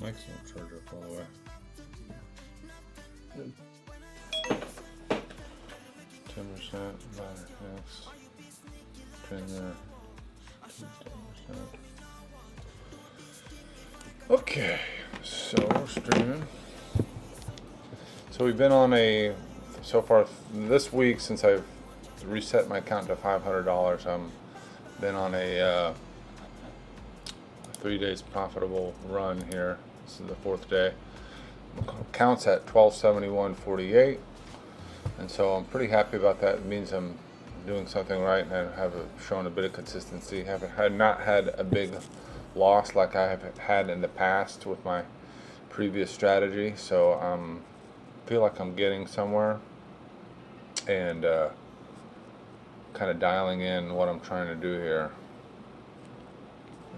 Mike's not charged up all the way. 10% battery, yes. Turn there. 10%. Okay, so we're streaming. So we've been on a, so far this week, since I've reset my account to $500, I'm been on a 3 days profitable run here. This is the 4th day. Account's at 1271.48, and so I'm pretty happy about that. It means I'm doing something right, and I have shown a bit of consistency. Haven't not had a big loss like I have had in the past with my previous strategy. So feel like I'm getting somewhere, and kind of dialing in what I'm trying to do here.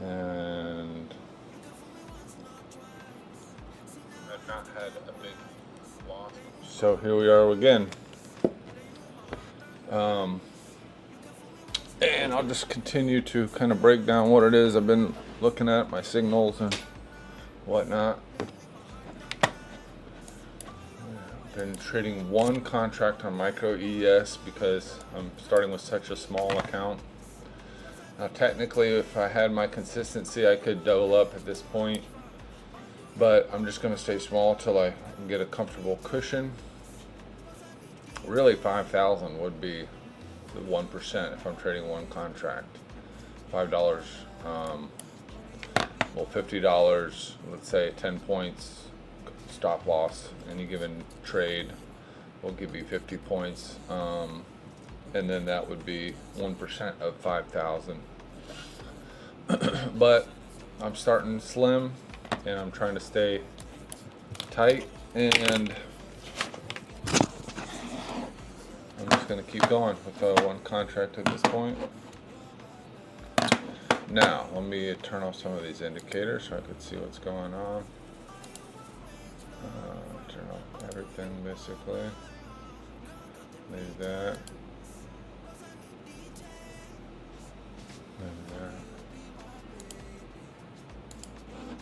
And I've not had a big loss. So here we are again. And I'll just continue to kind of break down what it is I've been looking at, my signals and whatnot. I've been trading one contract on Micro ES because I'm starting with such a small account. Now technically, if I had my consistency, I could double up at this point, but I'm just going to stay small till I can get a comfortable cushion. Really, 5,000 would be the 1% if I'm trading one contract. $5, well, $50, let's say 10 points stop loss. Any given trade will give you 50 points, and then that would be 1% of 5,000. But I'm starting slim, and I'm trying to stay tight, and I'm just going to keep going with one contract at this point. Now, let me turn off some of these indicators so I can see what's going on. Turn off everything basically. Leave that. Leave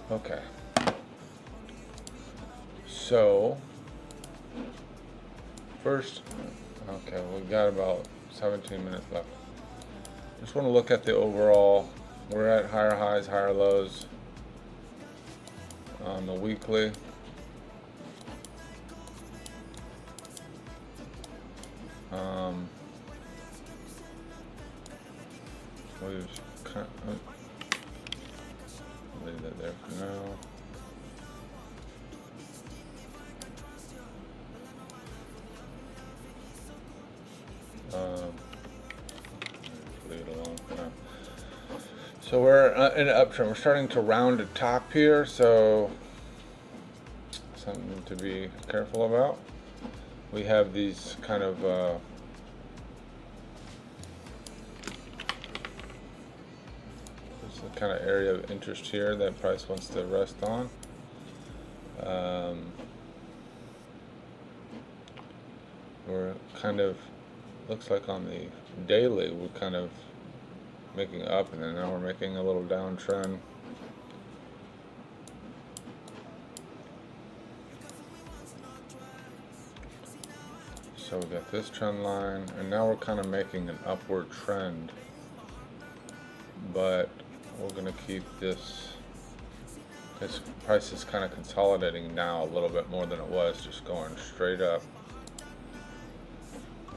that. Okay. So, first, okay, we got about 17 minutes left. Just want to look at the overall. We're at higher highs, higher lows on the weekly. We've kind of, leave that there for now. Leave it alone for now. So we're in an uptrend. We're starting to round the top here, so something to be careful about. We have these kind of there's a kind of area of interest here that price wants to rest on. We're kind of, looks like on the daily we're kind of making up, and then now we're making a little downtrend. So we got this trend line, and now we're kind of making an upward trend, but we're going to keep this price is kind of consolidating now a little bit more than it was just going straight up.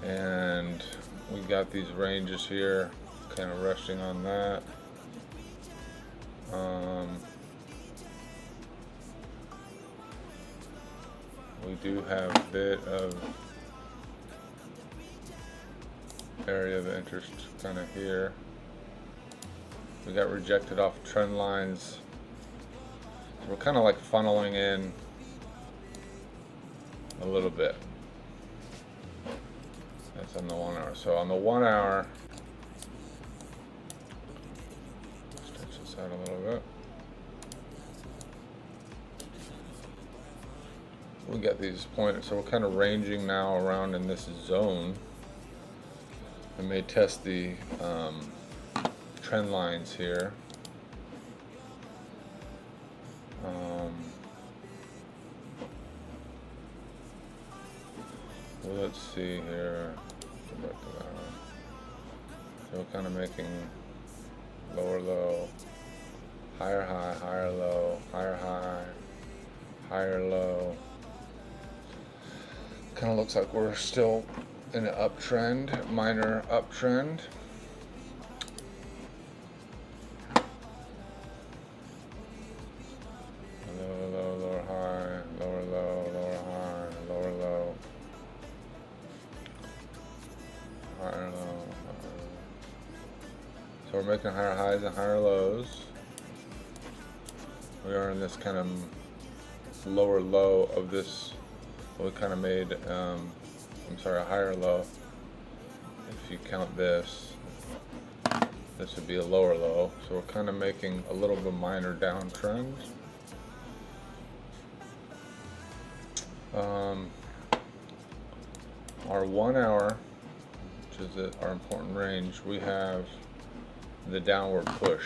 And we got these ranges here, kind of resting on that. We do have a bit of area of interest kind of here. We got rejected off trend lines. So we're kind of like funneling in a little bit. That's on the 1 hour. So on the 1 hour, stretch this out a little bit. We got these points, so we're kind of ranging now around in this zone. I may test the trend lines here. let's see here. Go back to that one. So we're kind of making lower low, higher high, higher low, higher high, higher low. Kind of looks like we're still in an uptrend, minor uptrend. Lower low, lower high, lower low, lower high, lower low, higher low, higher low. So we're making higher highs and higher lows. We are in this kind of lower low of this. We kind of made, I'm sorry, a higher low. If you count this, this would be a lower low. So we're kind of making a little bit minor downtrend. Our 1 hour, which is our important range, we have the downward push.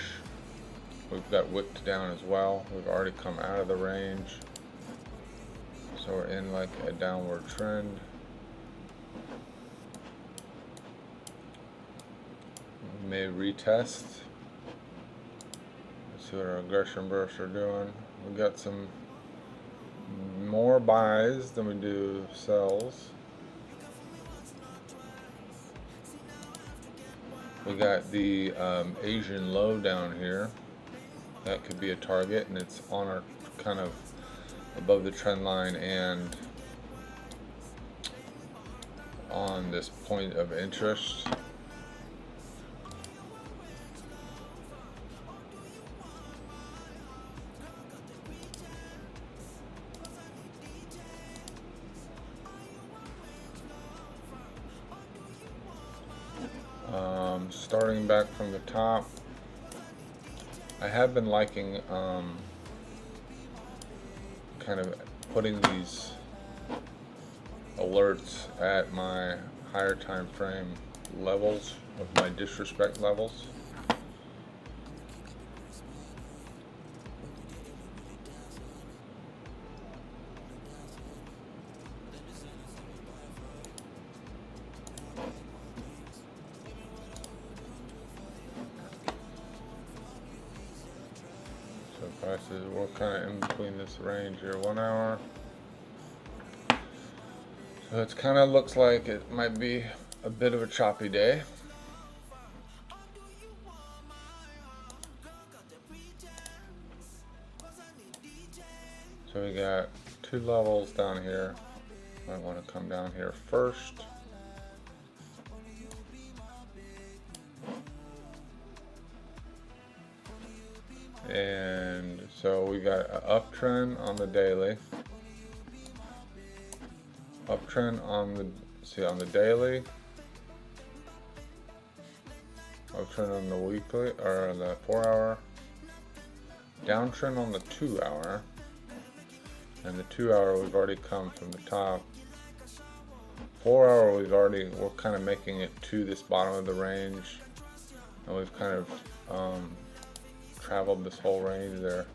We've got wicked down as well. We've already come out of the range. So we're in like a downward trend. We may retest. Let's see what our aggression bursts are doing. We've got some more buys than we do sells. We got the Asian low down here. That could be a target, and it's on our kind of above the trend line and on this point of interest. Starting back from the top, I have been liking kind of putting these alerts at my higher time frame levels of my disrespect levels. Prices, we're kind of in between this range here, 1 hour. So it kind of looks like it might be a bit of a choppy day. So we got 2 levels down here. Might want to come down here first. And so we got an uptrend on the daily, uptrend on the daily, uptrend on the weekly or the 4 hour, downtrend on the 2 hour, and the 2 hour we've already come from the top. 4 hour we're kind of making it to this bottom of the range, and we've kind of traveled this whole range there.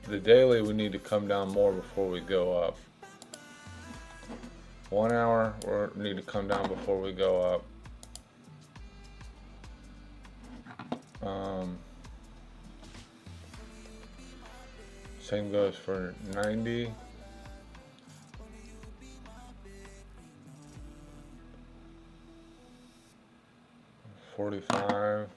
The daily we need to come down more before we go up. 1 hour we need to come down before we go up. Same goes for 90. 45.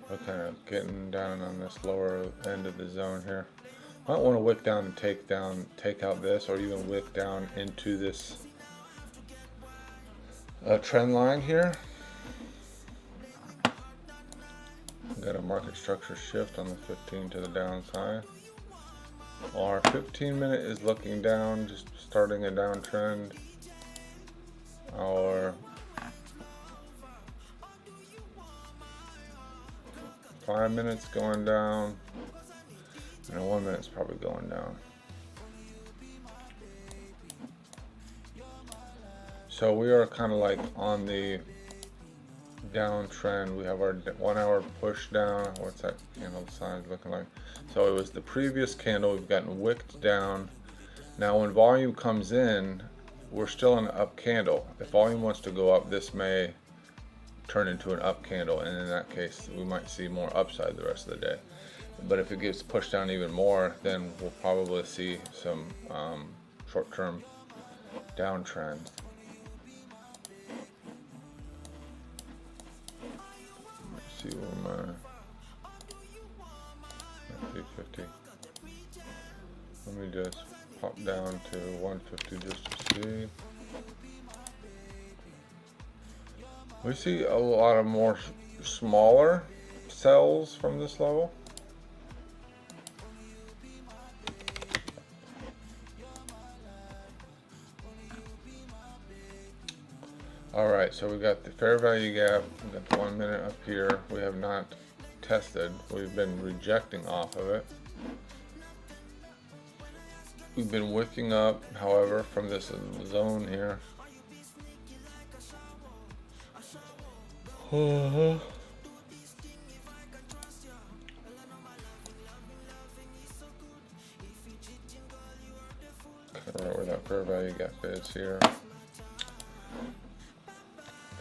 Okay, getting down on this lower end of the zone here. Might want to wick down and take out this, or even wick down into this trend line here. Got a market structure shift on the 15 to the downside. Our 15-minute is looking down, just starting a downtrend. Our 5 minutes going down, and 1 minute's probably going down. So we are kind of like on the downtrend. We have our 1 hour push down. What's that candle size looking like? So it was the previous candle. We've gotten wicked down. Now when volume comes in, we're still in an up candle. If volume wants to go up, this may turn into an up candle, and in that case we might see more upside the rest of the day. But if it gets pushed down even more, then we'll probably see some short-term downtrend. Let's see where my 350. Let me just pop down to 150 just to see. We see a lot of more smaller cells from this level. Alright, so we got the fair value gap, we got the 1 minute up here. We have not tested, we've been rejecting off of it. We've been wicking up, however, from this zone here. Okay, right where that fair value gap is here.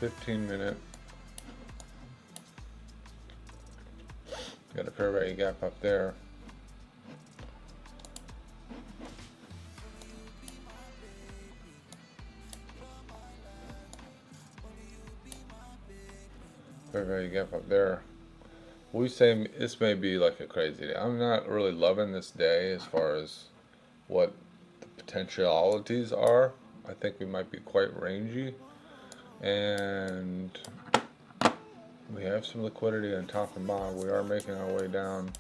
15 minute. Got a fair value gap up there. Fair value gap up there. We say this may be like a crazy day. I'm not really loving this day as far as what the potentialities are. I think we might be quite rangy, and we have some liquidity on top and bottom. We are making our way down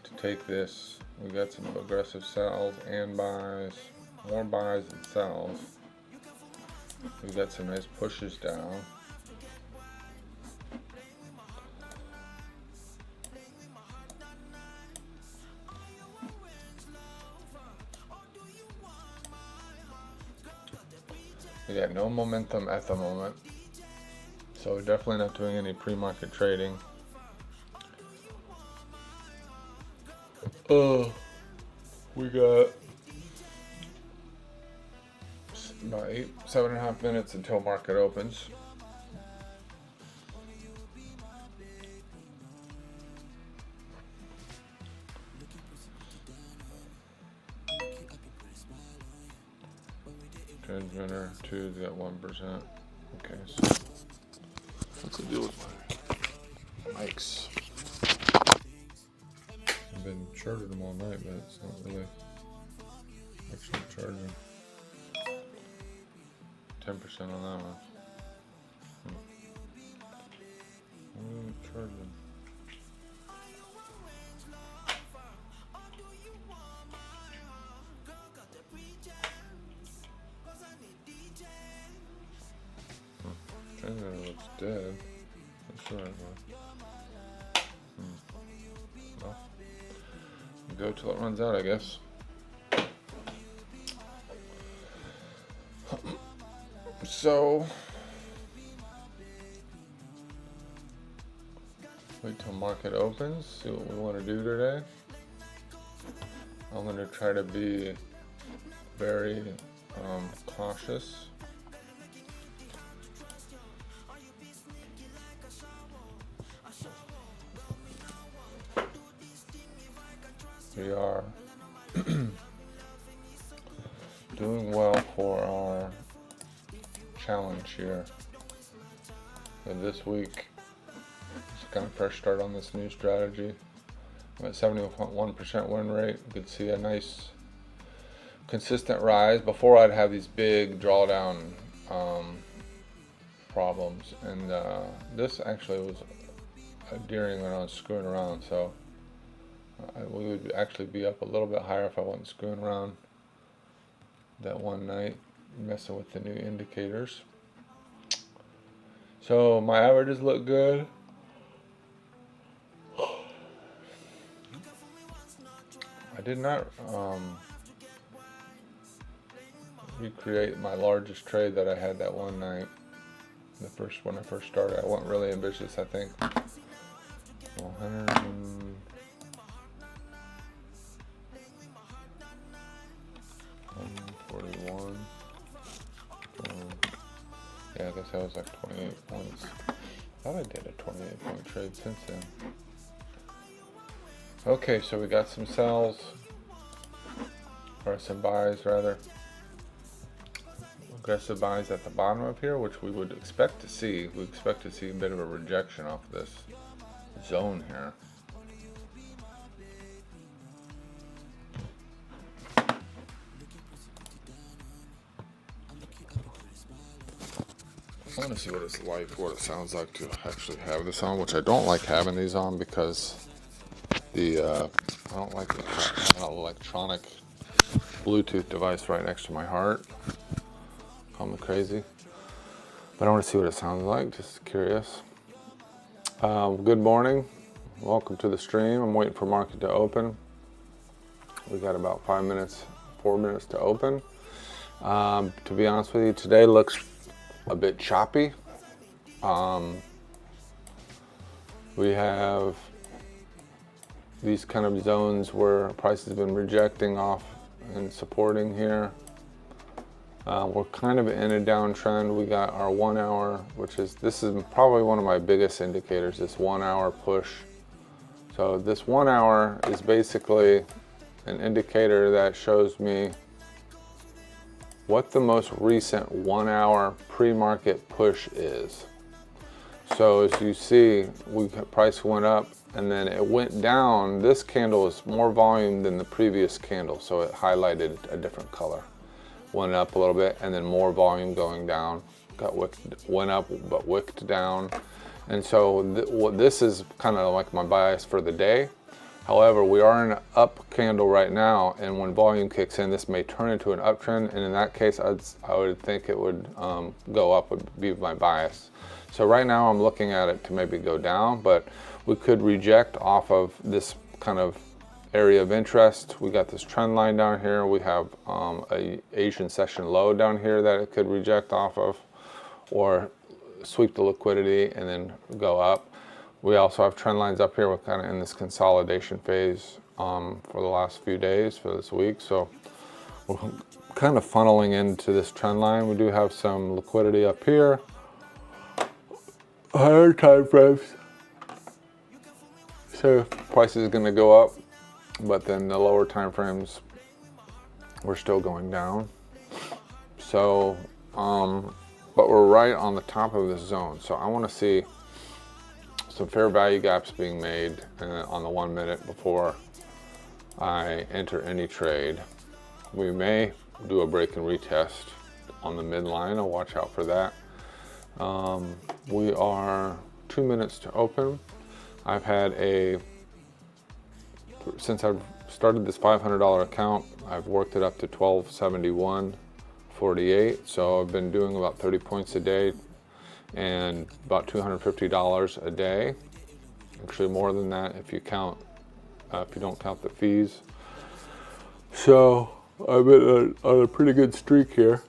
to take this. We got some aggressive sells and buys, more buys than sells. We got some nice pushes down. We got no momentum at the moment, so we're definitely not doing any pre-market trading. We got about 7.5 minutes until market opens. Transmitter 2's got 1%. Okay, so what's the deal with my mics? I've been charging them all night, but it's not really actually charging. 10% on that one. What are we charging? Transmitter looks dead. That's the right one. Well, go till it runs out, I guess. So, wait till market opens, see what we want to do today. I'm going to try to be very cautious. We are doing well for our challenge here. So this week, it's kind of fresh start on this new strategy. I'm at 71% win rate. You could see a nice consistent rise. Before I'd have these big drawdown problems, and this actually was during when I was screwing around, so we would actually be up a little bit higher if I wasn't screwing around that one night messing with the new indicators. So my averages look good. I did not recreate my largest trade that I had that one night. When I first started, I went really ambitious. I think 141. Yeah, I guess that was like 28 points. I thought I did a 28-point trade since then. Okay, so we got some sells, or some buys rather. Aggressive buys at the bottom of here, which we would expect to see. We expect to see a bit of a rejection off this zone here. I want to see what it's like, what it sounds like to actually have this on, which I don't like having these on because I don't like having an electronic Bluetooth device right next to my heart. Call me crazy. But I want to see what it sounds like, just curious. Good morning. Welcome to the stream. I'm waiting for market to open. We got about 4 minutes to open. To be honest with you, today looks a bit choppy. We have these kind of zones where price has been rejecting off and supporting here. We're kind of in a downtrend. We got our 1 hour, this is probably one of my biggest indicators, this 1 hour push. So this 1 hour is basically an indicator that shows me what the most recent 1 hour pre-market push is. So as you see, price went up and then it went down. This candle is more volume than the previous candle, so it highlighted a different color. Went up a little bit and then more volume going down. Went up but wicked down. And so this is kind of like my bias for the day. However, we are in an up candle right now, and when volume kicks in, this may turn into an uptrend, and in that case, I would think it would go up, would be my bias. So right now, I'm looking at it to maybe go down, but we could reject off of this kind of area of interest. We got this trend line down here. We have a Asian session low down here that it could reject off of, or sweep the liquidity and then go up. We also have trend lines up here. We're kind of in this consolidation phase for the last few days for this week. So we're kind of funneling into this trend line. We do have some liquidity up here. Higher time frames. So price is going to go up, but then the lower time frames, we're still going down. So, but we're right on the top of this zone. So I want to see some fair value gaps being made on the 1 minute before I enter any trade. We may do a break and retest on the midline. I'll watch out for that. We are 2 minutes to open. I've had since I've started this $500 account, I've worked it up to 1271.48. So I've been doing about 30 points a day and about $250 a day. Actually more than that if you don't count the fees. So I've been on a pretty good streak here.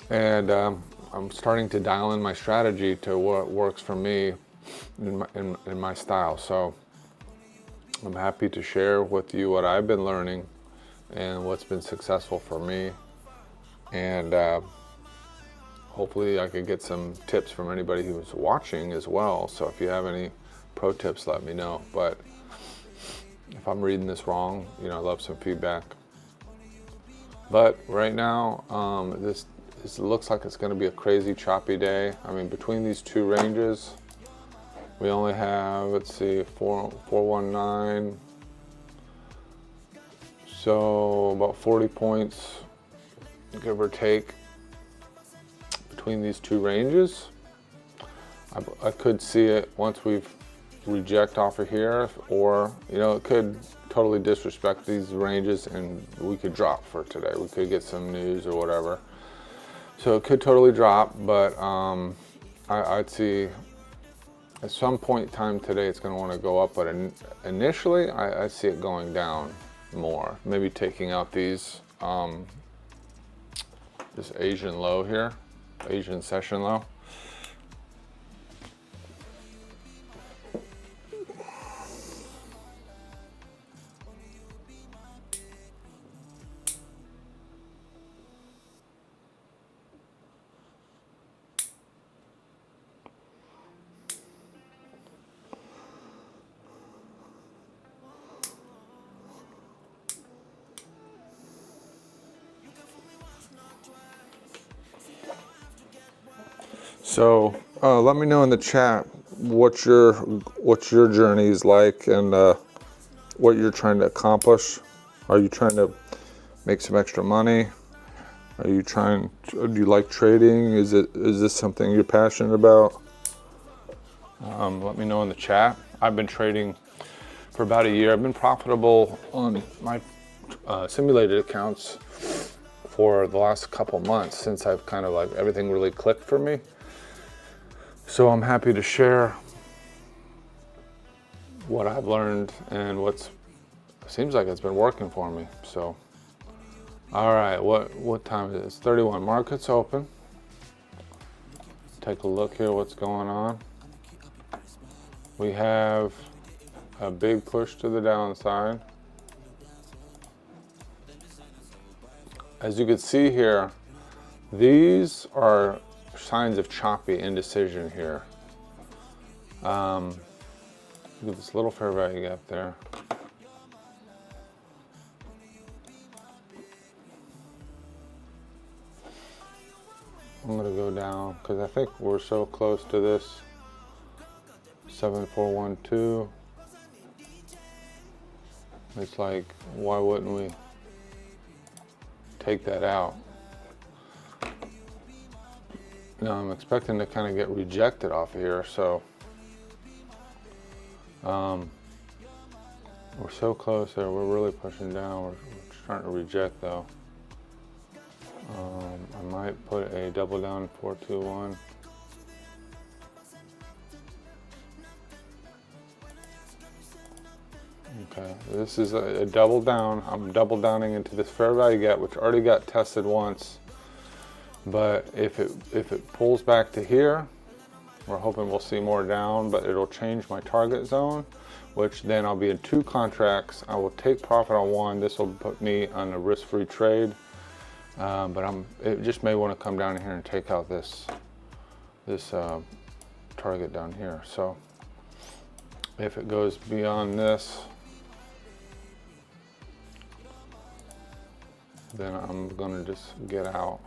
And I'm starting to dial in my strategy to what works for me in my style. So I'm happy to share with you what I've been learning and what's been successful for me. And hopefully I could get some tips from anybody who's watching as well. So if you have any pro tips, let me know. But if I'm reading this wrong, I'd love some feedback. But right now, this looks like it's going to be a crazy choppy day. I mean, between these two ranges, we only have, let's see, 419. So about 40 points, give or take, between these two ranges. I could see it once we've reject off of here, or it could totally disrespect these ranges and we could drop for today. We could get some news or whatever. So it could totally drop, but I'd see at some point in time today it's going to want to go up, but initially I see it going down more, maybe taking out these this Asian low here, Asian session low. So let me know in the chat what your journey is like and what you're trying to accomplish. Are you trying to make some extra money? Do you like trading? Is this something you're passionate about? Let me know in the chat. I've been trading for about a year. I've been profitable on my simulated accounts for the last couple months since I've kind of like everything really clicked for me. So I'm happy to share what I've learned and seems like it's been working for me. So, all right, what time is it? It's 31. Market's open. Take a look here. What's going on? We have a big push to the downside. As you can see here, these are signs of choppy indecision here. Look at this little fair value gap there. I'm gonna go down because I think we're so close to this 7412. It's like, why wouldn't we take that out? Now I'm expecting to kind of get rejected off of here, so we're so close there. We're really pushing down. We're trying to reject though. I might put a double down 421. Okay, this is a double down. I'm double downing into this fair value gap, which already got tested once. But if it pulls back to here, we're hoping we'll see more down, but it'll change my target zone, which then I'll be in 2 contracts. I will take profit on one. This will put me on a risk-free trade. But it just may want to come down here and take out this target down here. So if it goes beyond this, then I'm gonna just get out.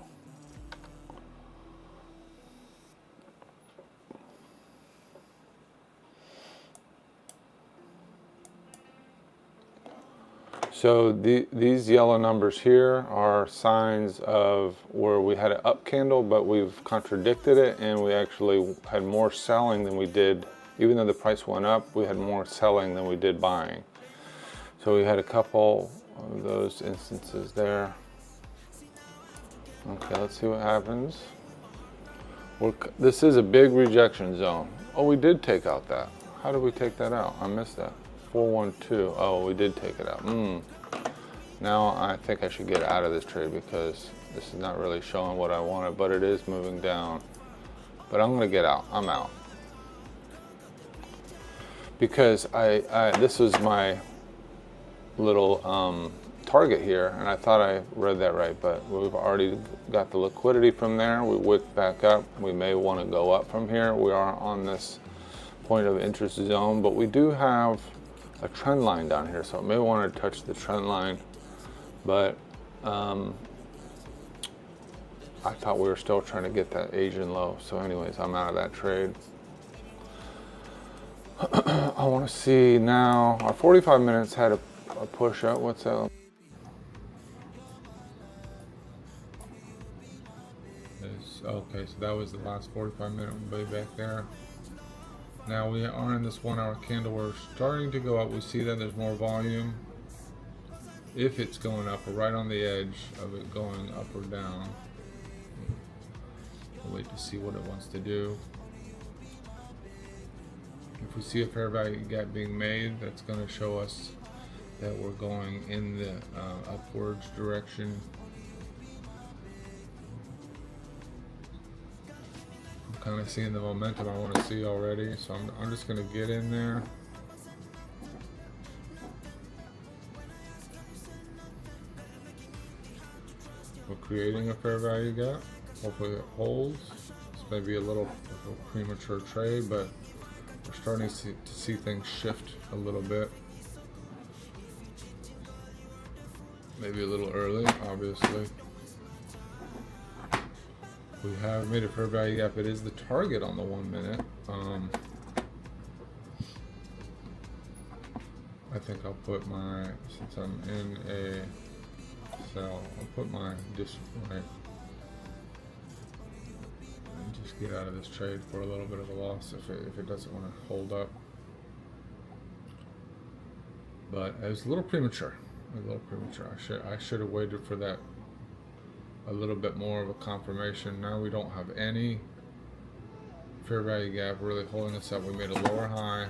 So these yellow numbers here are signs of where we had an up candle, but we've contradicted it, and we actually had more selling than we did. Even though the price went up, we had more selling than we did buying. So we had a couple of those instances there. Okay, let's see what happens. This is a big rejection zone. Oh, we did take out that. How did we take that out? I missed that. 412. Oh, we did take it out. Now I think I should get out of this trade because this is not really showing what I wanted, but it is moving down. But I'm gonna get out. I'm out. Because this was my little target here, and I thought I read that right, but we've already got the liquidity from there. We wicked back up. We may want to go up from here. We are on this point of interest zone, but we do have a trend line down here, so I may want to touch the trend line, but I thought we were still trying to get that Asian low. So anyways, I'm out of that trade. I want to see now, our 45 minutes had a push up. What's that? Okay, so that was the last 45 minute way back there. Now we are in this 1 hour candle. We're starting to go up. We see that there's more volume. If it's going up, we're right on the edge of it going up or down. We'll wait to see what it wants to do. If we see a fair value gap being made, that's going to show us that we're going in the upwards direction. I'm kind of seeing the momentum I want to see already, so I'm just going to get in there. We're creating a fair value gap. Hopefully it holds. This may be a little premature trade, but we're starting to see things shift a little bit. Maybe a little early, obviously. We have made a fair value gap. It is the target on the 1 minute. I think I'll put my, since I'm in a sell, I'll put my right, and just get out of this trade for a little bit of a loss if it doesn't want to hold up. But it was a little premature. I should have waited for that a little bit more of a confirmation. Now we don't have any fair value gap really holding us up. We made a lower high.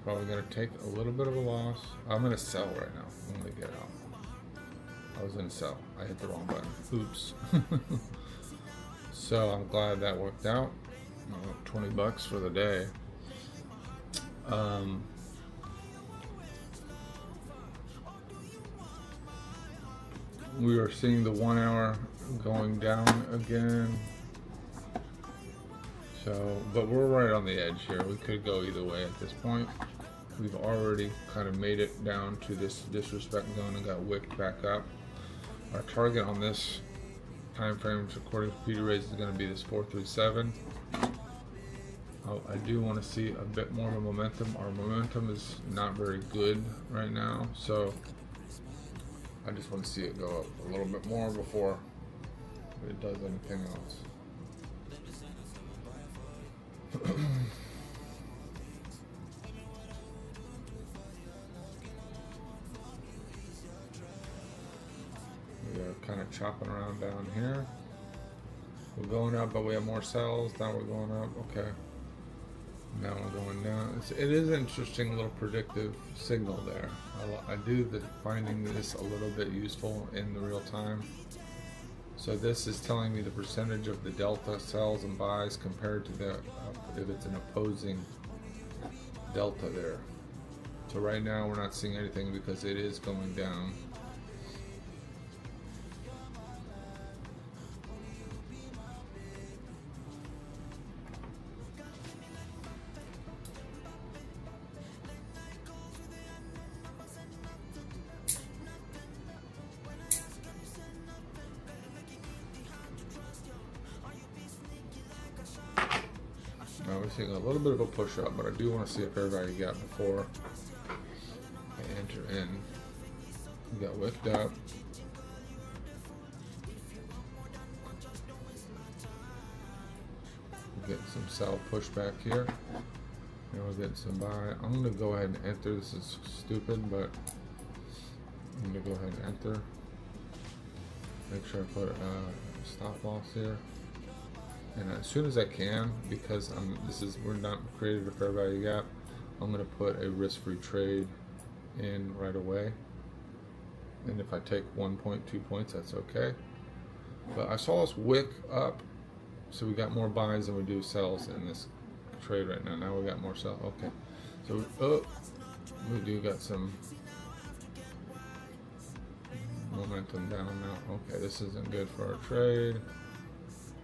Probably going to take a little bit of a loss. I'm going to sell right now. I'm going to get out. I was going to sell. I hit the wrong button. Oops. So I'm glad that worked out. $20 for the day. We are seeing the 1 hour going down again. So, but we're right on the edge here. We could go either way at this point. We've already kind of made it down to this disrespect zone and got wicked back up. Our target on this time frame, according to Peter Race, is going to be this 437. I do want to see a bit more of a momentum. Our momentum is not very good right now, so I just want to see it go up a little bit more before it does anything else. We are kind of chopping around down here. We're going up, but we have more cells. Now we're going up. Okay. Now we're going down. It is an interesting little predictive signal there. I do finding this a little bit useful in the real time. So this is telling me the percentage of the delta sells and buys compared to the if it's an opposing delta there. So right now we're not seeing anything because it is going down. Now we're seeing a little bit of a push up, but I do want to see a fair value gap before I enter in. We got wicked up. We're getting some sell pushback here. And we're getting some buy. I'm going to go ahead and enter. This is stupid, but I'm going to go ahead and enter. Make sure I put a stop loss here. And as soon as I can, because we're not created a fair value gap, I'm going to put a risk-free trade in right away. And if I take 1.2 points, that's okay. But I saw us wick up, so we got more buys than we do sells in this trade right now. Now we got more sells. Okay, so we do got some momentum down now. Okay, this isn't good for our trade.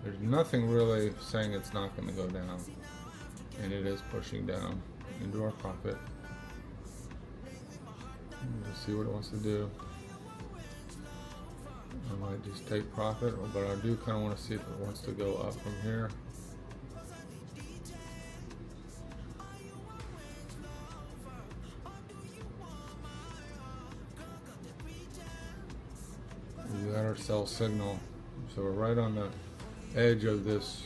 There's nothing really saying it's not going to go down, and it is pushing down into our pocket. Let's see what it wants to do. I might just take profit, but I do kind of want to see if it wants to go up from here. We got our sell signal, so we're right on the edge of this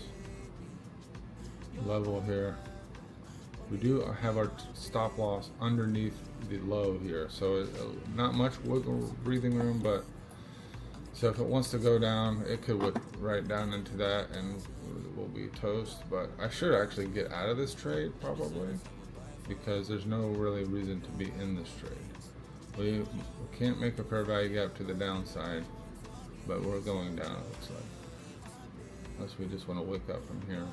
level here. We do have our stop loss underneath the low here, so not much wiggle breathing room, but so if it wants to go down, it could whip right down into that and we'll be toast. But I should actually get out of this trade probably. because there's no really reason to be in this trade. We can't make a fair value gap to the downside, but we're going down, it looks like. Unless we just want to wake up from here.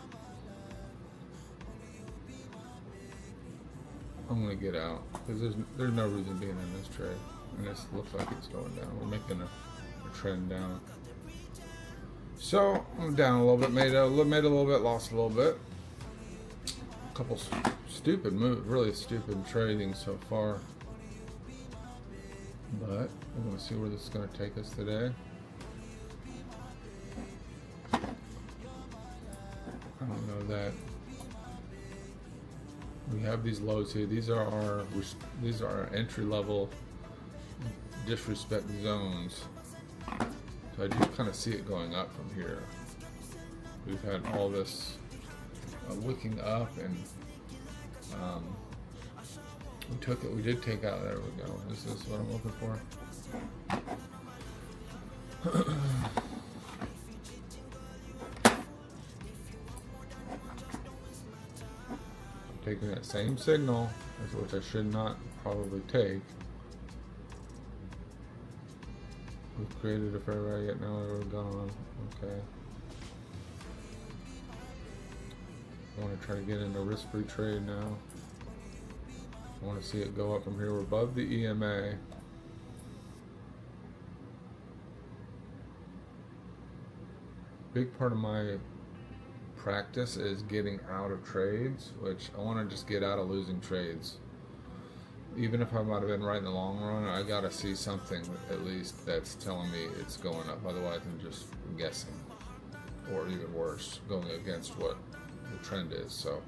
I'm going to get out because there's no reason being in this trade. And this looks like it's going down. We're making a trend down. So I'm down a little bit, made a little bit, lost a little bit. A couple stupid moves, really stupid trading so far. But we're going to see where this is going to take us today. I don't know that we have these lows here. These are our entry level disrespect zones. So I do kind of see it going up from here. We've had all this wicking up, and we did take out, there we go. This is what I'm looking for. Taking that same signal, which I should not probably take. We've created a fair value, yet now we're gone. Okay. I want to try to get into risk-free trade now. I want to see it go up from here. We're above the EMA. Big part of my practice is getting out of trades, which I want to just get out of losing trades. Even if I might have been right in the long run, I gotta see something at least that's telling me it's going up. Otherwise, I'm just guessing, or even worse, going against what the trend is. So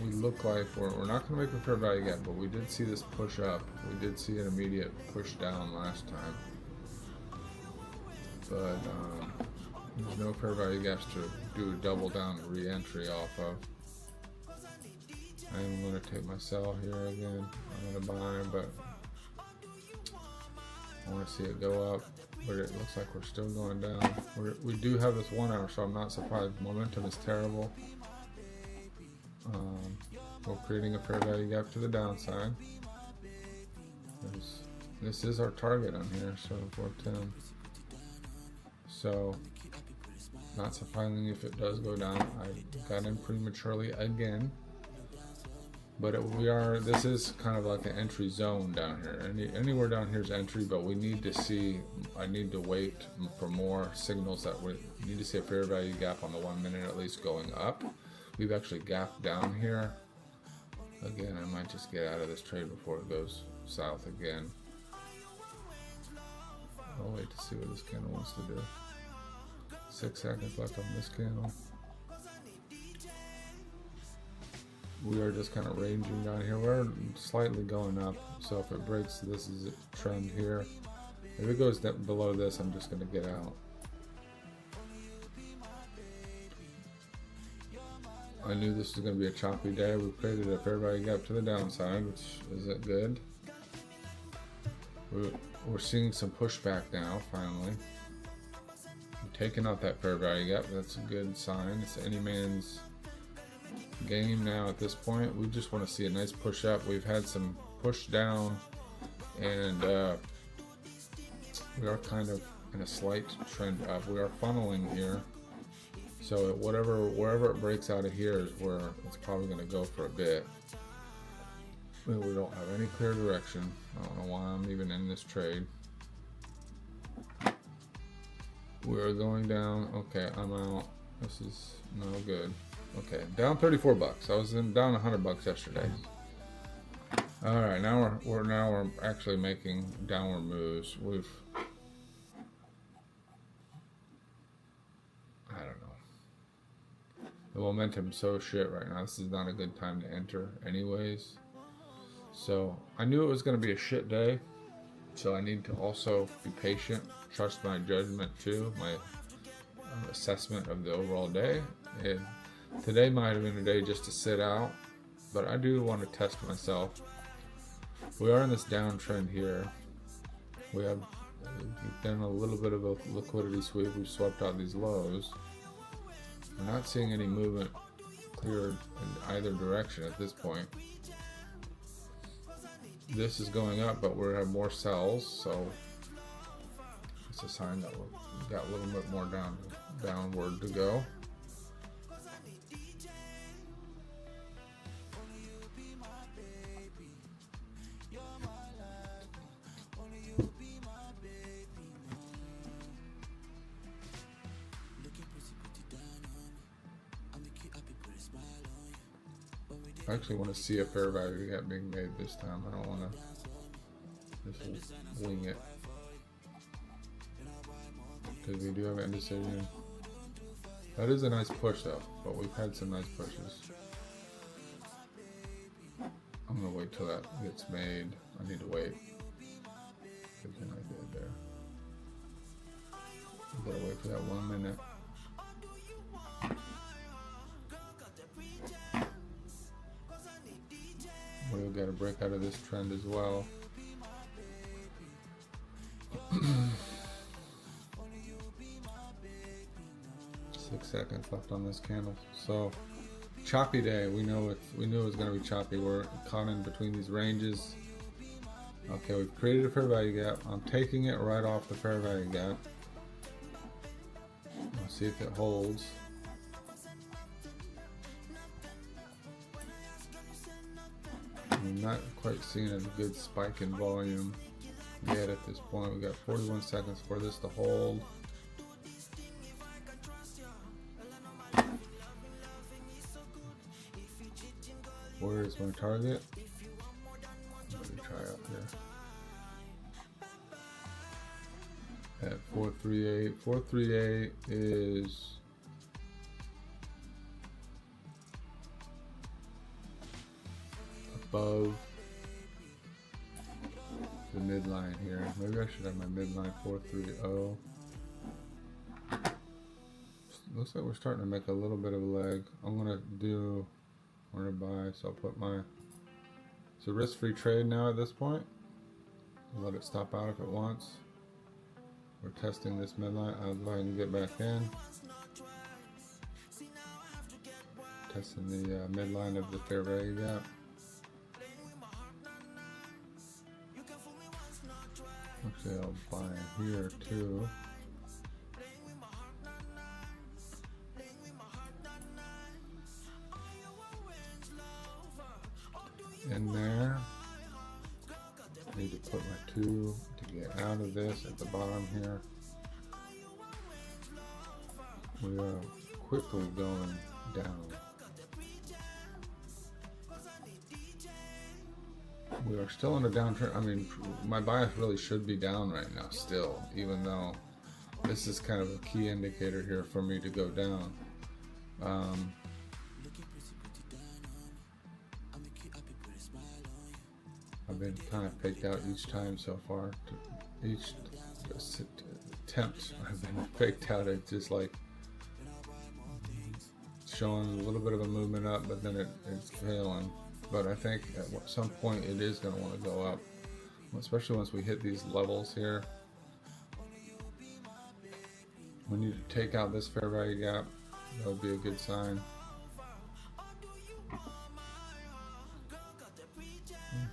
we look like we're not going to make a fair value gap, but we did see this push up. We did see an immediate push down last time, but there's no fair value gaps to do a double down re-entry off of. I'm going to take my sell here again. I'm going to buy, but I want to see it go up, but it looks like we're still going down. We do have this 1 hour, so I'm not surprised. Momentum is terrible. We're creating a fair value gap to the downside. This is our target on here, so 410. So, not surprising if it does go down. I got in prematurely again. But this is kind of like an entry zone down here. Anywhere down here is entry, but we need to see, I need to wait for more signals that we need to see a fair value gap on the 1 minute at least going up. We've actually gapped down here. Again, I might just get out of this trade before it goes south again. I'll wait to see what this candle wants to do. 6 seconds left on this candle. We are just kind of ranging down here. We're slightly going up, so if it breaks, this is a trend here. If it goes below this, I'm just going to get out. I knew this was going to be a choppy day. We created a fair value gap to the downside, which isn't good. We're seeing some pushback now, finally. I'm taking out that fair value gap. That's a good sign. It's any man's game now at this point. We just want to see a nice push up. We've had some push down, and we are kind of in a slight trend up. We are funneling here, so wherever it breaks out of here is where it's probably going to go for a bit. We don't have any clear direction. I don't know why I'm even in this trade. We are going down. Okay, I'm out. This is no good. Okay, down 34 bucks. I was down 100 bucks yesterday. All right, now we're actually making downward moves. I don't know. The momentum's so shit right now. This is not a good time to enter, anyways. So I knew it was going to be a shit day. So I need to also be patient, trust my judgment too, my assessment of the overall day. Today might have been a day just to sit out, but I do want to test myself. We are in this downtrend here. We've done a little bit of a liquidity sweep. We've swept out these lows. We're not seeing any movement clear in either direction at this point. This is going up, but we have more sells, so it's a sign that we've got a little bit more downward to go. I actually want to see a fair value gap being made this time. I don't want to just wing it, because we do have indecision. That is a nice push though, but we've had some nice pushes. I'm gonna wait till that gets made. I need to wait. Good thing I did there. I gotta wait for that 1 minute. We've got to break out of this trend as well. 6 seconds left on this candle. So choppy day. We knew it was going to be choppy. We're caught in between these ranges. Okay, we've created a fair value gap. I'm taking it right off the fair value gap. Let's see if it holds. I'm not quite seeing a good spike in volume yet at this point. We got 41 seconds for this to hold. Where is my target? Let me try up here. At 438. 438 is above the midline here. Maybe I should have my midline 430. Looks like we're starting to make a little bit of a leg. I'm gonna buy, so I'll put it's a risk-free trade now at this point. I'll let it stop out if it wants. We're testing this midline. I'll go ahead and get back in. Testing the midline of the fair value gap. Actually, I'll buy here too. In there. I need to put my 2 to get out of this at the bottom here. We are quickly going down. We are still in a downtrend. I mean, my bias really should be down right now still, even though this is kind of a key indicator here for me to go down. I've been kind of faked out each time so far. Each attempt I've been faked out. It's just like showing a little bit of a movement up, but then it's failing. But I think at some point it is going to want to go up, especially once we hit these levels here. We need to take out this fair value gap. That would be a good sign.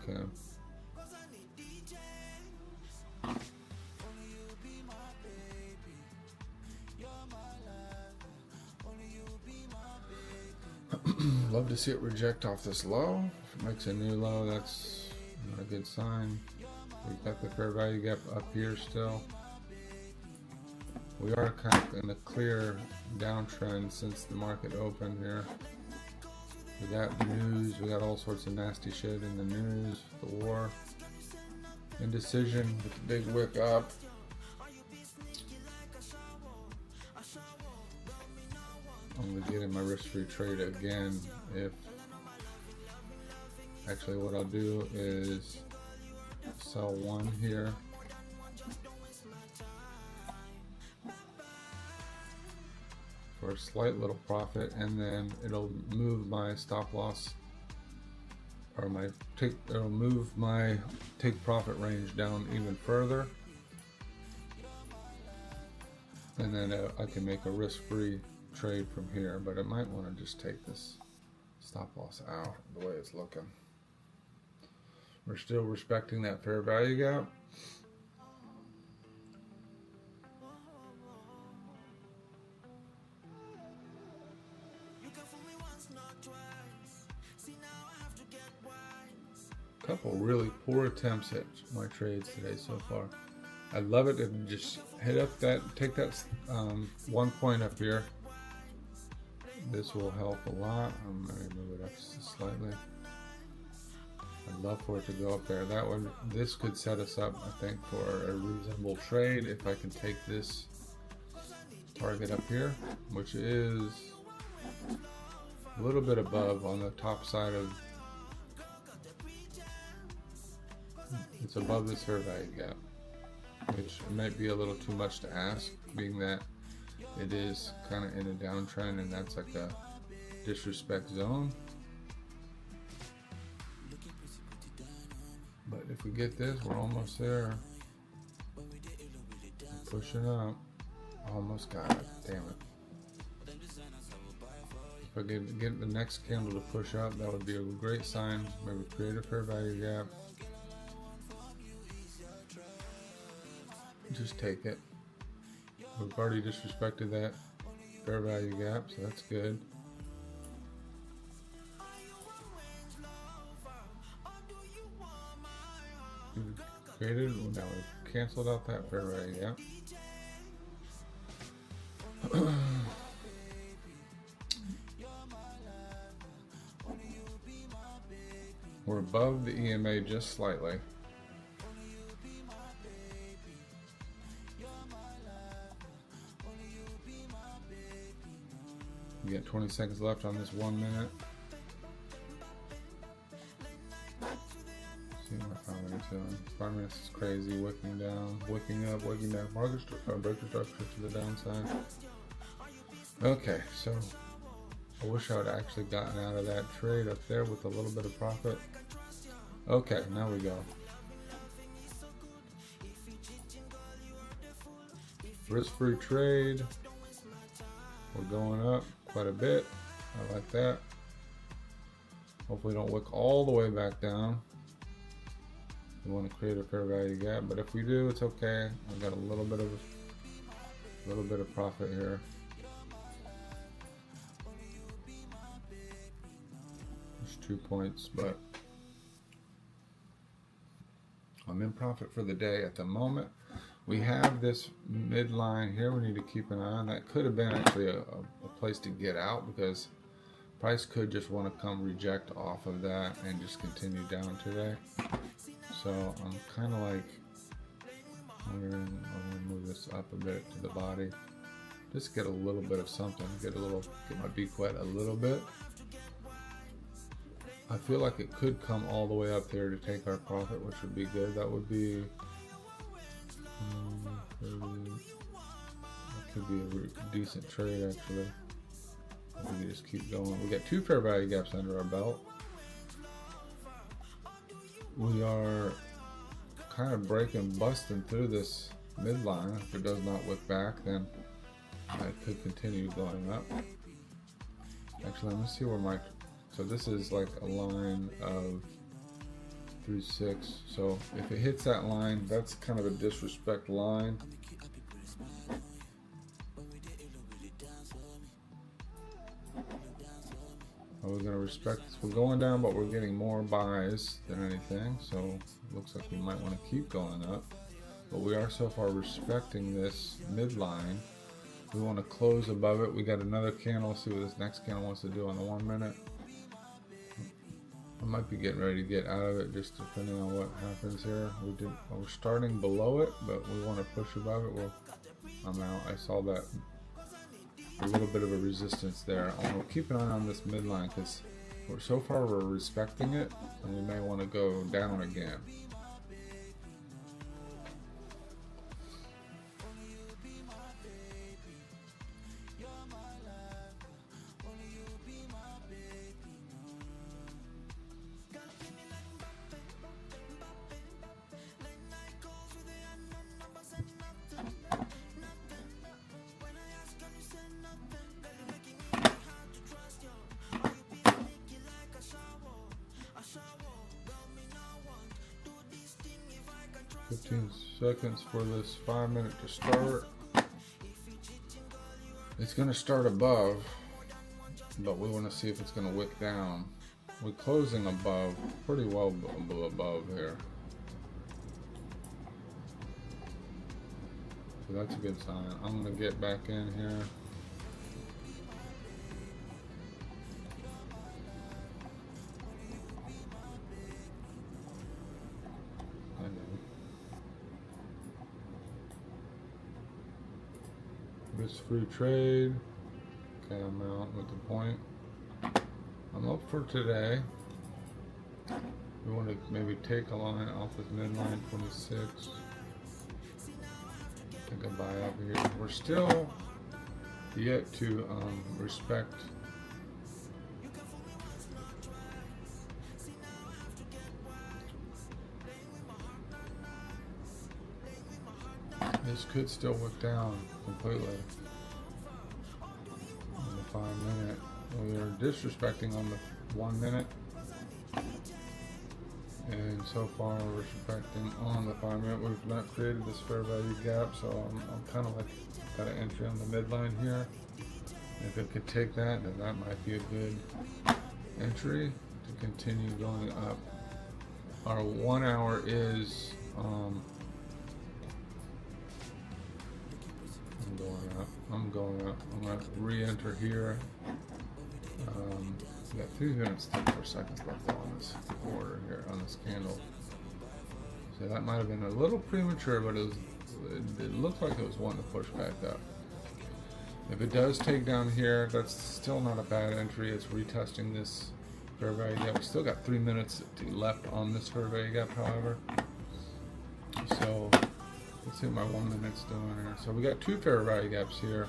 Okay. Love to see it reject off this low. If it makes a new low, that's not a good sign. We've got the fair value gap up here still. We are kind of in a clear downtrend since the market opened here. We got the news, we got all sorts of nasty shit in the news, the war, indecision with the big wick up. I'm gonna get in my risk-free trade again. If actually what I'll do is sell 1 here. For a slight little profit, and then it'll move my stop loss or it'll move my take profit range down even further, and then I can make a risk-free trade from here. But I might want to just take this Stop loss out the way it's looking. We're still respecting that fair value gap. Couple really poor attempts at my trades today so far. I love it if you just hit up that, take that 1 point up here. This will help a lot. I'm going to move it up slightly. I'd love for it to go up there. This could set us up, I think, for a reasonable trade if I can take this target up here, which is a little bit above on the top side of, it's above this fair value gap, which might be a little too much to ask, being that it is kind of in a downtrend and that's like a disrespect zone. But if we get this, we're almost there. Pushing up. Almost got it. Damn it. If I get the next candle to push up, that would be a great sign. Maybe create a fair value gap. Just take it. We've already disrespected that fair value gap, so that's good. Created, now we've canceled out that fair value gap. We're above the EMA just slightly. We got 20 seconds left on this 1 minute. See what 5 minutes doing. 5 minutes is crazy. Wicking down, wicking up, wicking down. Market breaker structure to the downside. Okay, so I wish I would have actually gotten out of that trade up there with a little bit of profit. Okay, now we go. Risk-free trade. We're going up quite a bit. I like that. Hopefully don't wick all the way back down. We want to create a fair value gap, but if we do, it's okay. I've got a little bit of profit here. There's 2 points, but I'm in profit for the day at the moment. We have this midline here we need to keep an eye on. That could have been actually a place to get out, because price could just want to come reject off of that and just continue down today. So I'm kind of like wondering, I'm going to move this up a bit to the body. Just get a little bit of something, get my beak wet a little bit. I feel like it could come all the way up there to take our profit, which would be good. That would be, that could be a decent trade actually. We can just keep going. We got 2 fair value gaps under our belt. We are kind of busting through this midline. If it does not whip back, then I could continue going up. Actually, let me see where so this is like a line of through 6. So if it hits that line, that's kind of a disrespect line. We're going to respect this. We're going down, but we're getting more buys than anything. So it looks like we might want to keep going up. But we are so far respecting this midline. We want to close above it. We got another candle. See what this next candle wants to do on the 1 minute. I might be getting ready to get out of it, just depending on what happens here. We're starting below it, but we want to push above it. I'm out. I saw that a little bit of a resistance there. I want to keep an eye on this midline, because so far we're respecting it, and we may want to go down again. 15 seconds for this 5 minute to start. It's going to start above, but we want to see if it's going to wick down. We're closing above, pretty well above here. So that's a good sign. I'm going to get back in here. Risk free trade. Okay, I'm out with the point. I'm up for today. We want to maybe take a line off this midline 26. I think I buy up here. We're still yet to respect this could still wick down completely in the 5 minute. We are disrespecting on the 1 minute, and so far we're respecting on the 5 minute. We've not created this fair value gap, so I'm kind of like got an entry on the midline here. If it could take that, then that might be a good entry to continue going up. Our 1 hour is I'm going up. I'm going to re-enter here. We got 3 minutes, 34 seconds left on this order here, on this candle. So that might have been a little premature, but it looked like it was wanting to push back up. If it does take down here, that's still not a bad entry. It's retesting this fair value gap. We still got 3 minutes left on this fair value gap, however. So let's see what my 1 minute's doing here. So we got 2 fair value gaps here.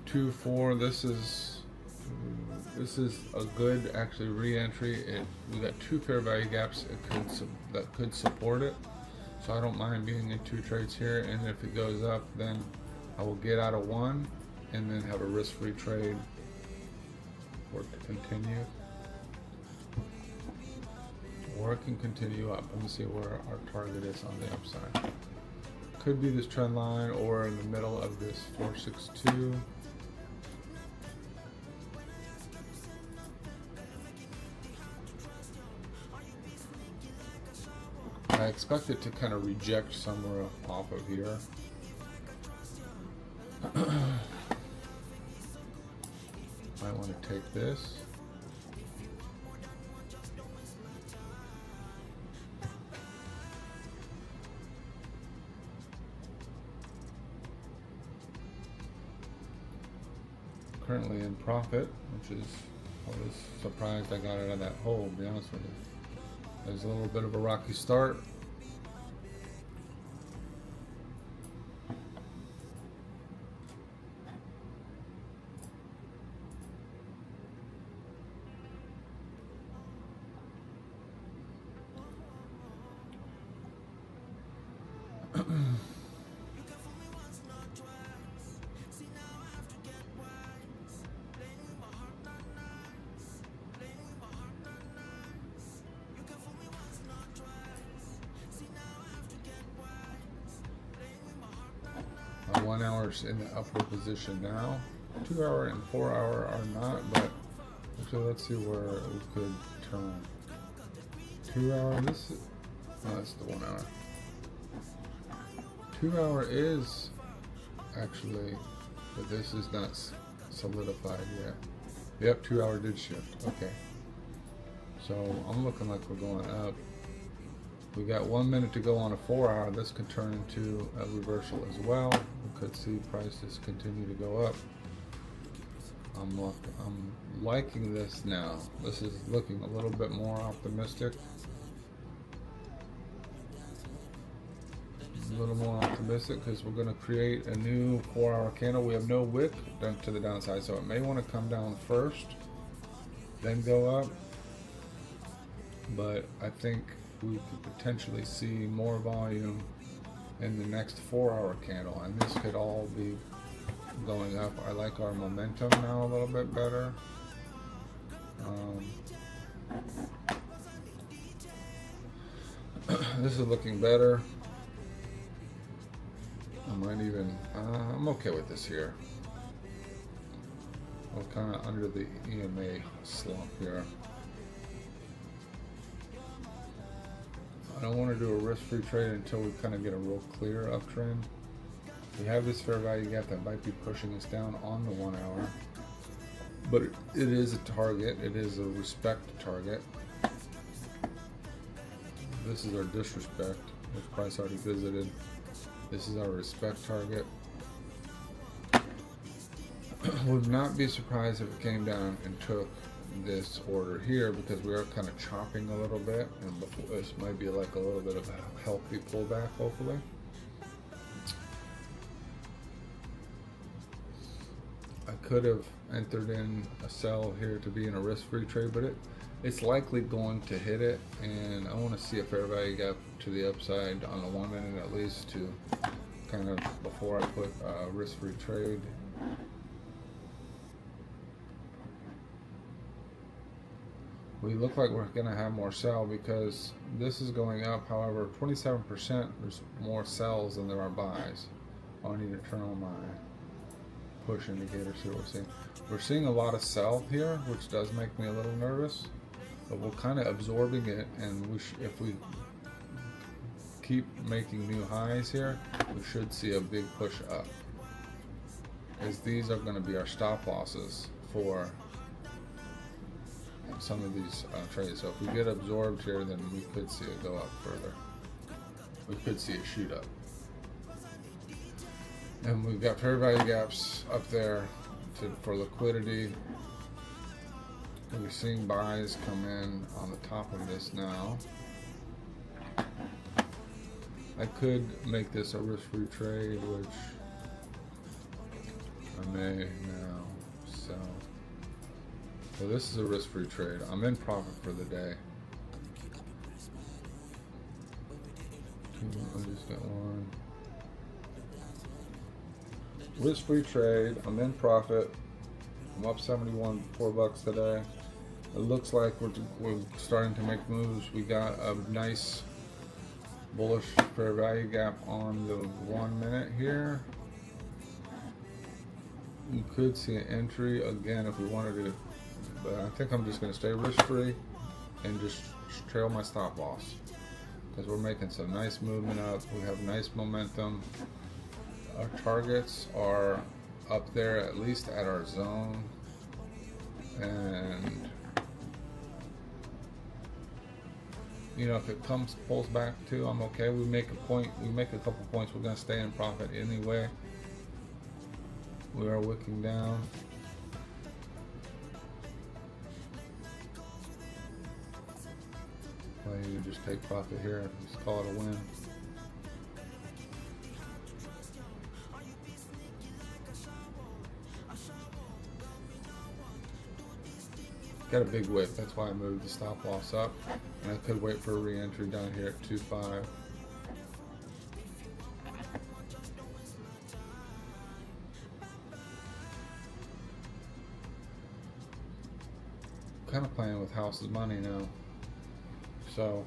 2, 4. This is a good actually re-entry. We got 2 fair value gaps that could support it. So I don't mind being in 2 trades here. And if it goes up, then I will get out of 1 and then have a risk-free trade for it to continue. Or it can continue up. Let me see where our target is on the upside. Could be this trend line or in the middle of this 462. I expect it to kind of reject somewhere off of here. Might want to take this. Currently in profit, which is, I was surprised I got out of that hole, to be honest with you. There's a little bit of a rocky start. My 1 hour's in the upward position now. 2 hour and 4 hour are not, but actually let's see where we could turn. 2 hour, this is, no, that's the 1 hour. 2 hour is actually, but this is not solidified yet. Yep, 2 hour did shift. Okay. So I'm looking like we're going up. We got 1 minute to go on a 4 hour. This could turn into a reversal as well. We could see prices continue to go up. I'm liking this now. This is looking a little bit more optimistic. A little more optimistic because we're going to create a new 4 hour candle. We have no wick done to the downside, so it may want to come down first, then go up. But I think we could potentially see more volume in the next 4 hour candle, and this could all be going up. I like our momentum now a little bit better. This is looking better. might even, I'm okay with this here. We're kind of under the EMA slump here. I don't want to do a risk-free trade until we kind of get a real clear uptrend. We have this fair value gap that might be pushing us down on the 1 hour, but it is a target. It is a respect target. This is our disrespect, which price already visited. This is our respect target. Would not be surprised if it came down and took this order here, because we are kind of chopping a little bit, and before, this might be like a little bit of a healthy pullback, hopefully. I could have entered in a sell here to be in a risk-free trade, but it's likely going to hit it, and I want to see a fair value gap to the upside on the 1 minute at least, to kind of, before I put a risk-free trade. We look like we're going to have more sell because this is going up. However, 27%, there's more sells than there are buys. I need to turn on my push indicator, see what we're seeing. We're seeing a lot of sell here, which does make me a little nervous, but we're kind of absorbing it, and if we keep making new highs here, we should see a big push up, as these are going to be our stop losses for some of these trades. So if we get absorbed here, then we could see it go up further. We could see it shoot up. And we've got fair value gaps up there for liquidity. We're seeing buys come in on the top of this now. I could make this a risk-free trade, which I may now sell. So this is a risk-free trade. I'm in profit for the day. I just got one. Risk-free trade. I'm in profit. I'm up 4 bucks today. It looks like we're starting to make moves. We got a nice bullish fair value gap on the 1 minute here. You could see an entry again if we wanted to, but I think I'm just going to stay risk-free and just trail my stop loss, because we're making some nice movement up. We have nice momentum. Our targets are up there, at least at our zone, and you know, if it pulls back too, I'm okay. We make a couple points, we're going to stay in profit anyway. We are wicking down. Well, you just take profit here, just call it a win. Got a big wick, that's why I moved the stop loss up, and I could wait for a re-entry down here at 2.5. Kind of playing with house's money now, so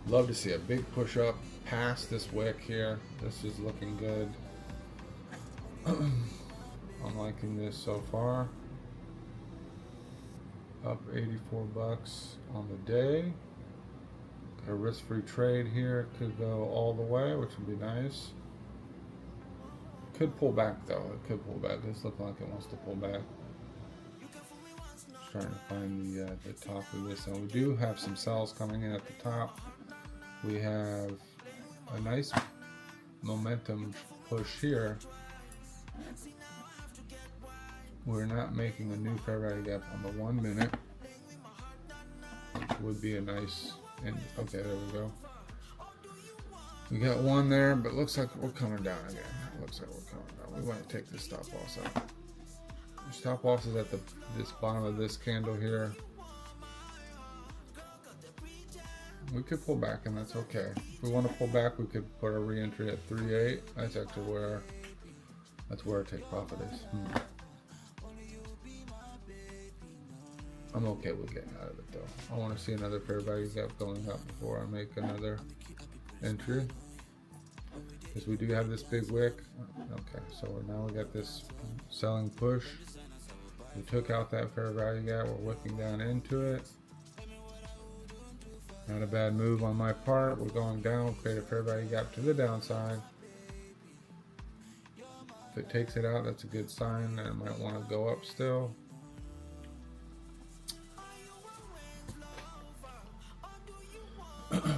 love to see a big push up past this wick here. This is looking good. I'm liking this so far. Up 84 bucks on the day. Got a risk-free trade here. Could go all the way, which would be nice. Could pull back though. It could pull back. This looks like it wants to pull back. Just trying to find the top of this, and we do have some sells coming in at the top. We have a nice momentum push here. We're not making a new fair value gap on the 1 minute, which would be a nice, and okay, there we go. We got one there, but it looks like we're coming down again. It looks like we're coming down. We want to take this stop loss out. The stop loss is at this bottom of this candle here. We could pull back, and that's okay. If we want to pull back, we could put a re-entry at 3.8. That's actually where our take profit is. I'm okay with getting out of it though. I want to see another fair value gap going up before I make another entry. because we do have this big wick. Okay, so now we got this selling push. We took out that fair value gap. We're wicking down into it. Not a bad move on my part. We're going down, create a fair value gap to the downside. If it takes it out, that's a good sign. I might want to go up still.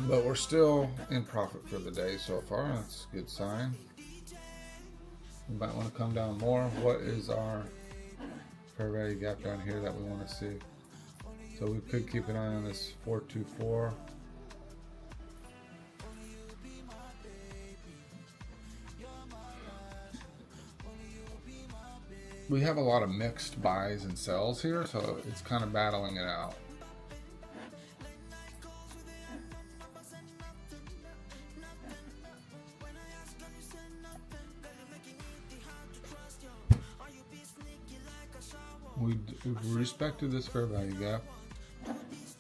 But we're still in profit for the day so far. That's a good sign. We might want to come down more. What is our fair value gap down here that we want to see? So we could keep an eye on this 424. We have a lot of mixed buys and sells here, so it's kind of battling it out. We've respected this fair value gap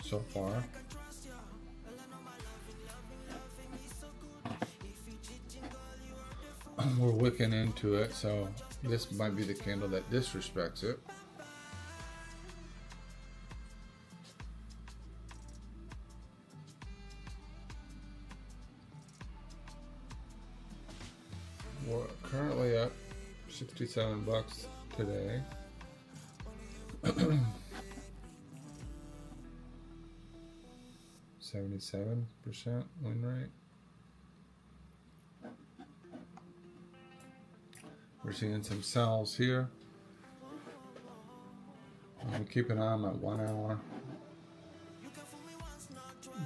so far. We're wicking into it, so this might be the candle that disrespects it. We're currently up 67 bucks today. 77% win rate. We're seeing some sells here. I'm gonna keep an eye on my 1 hour.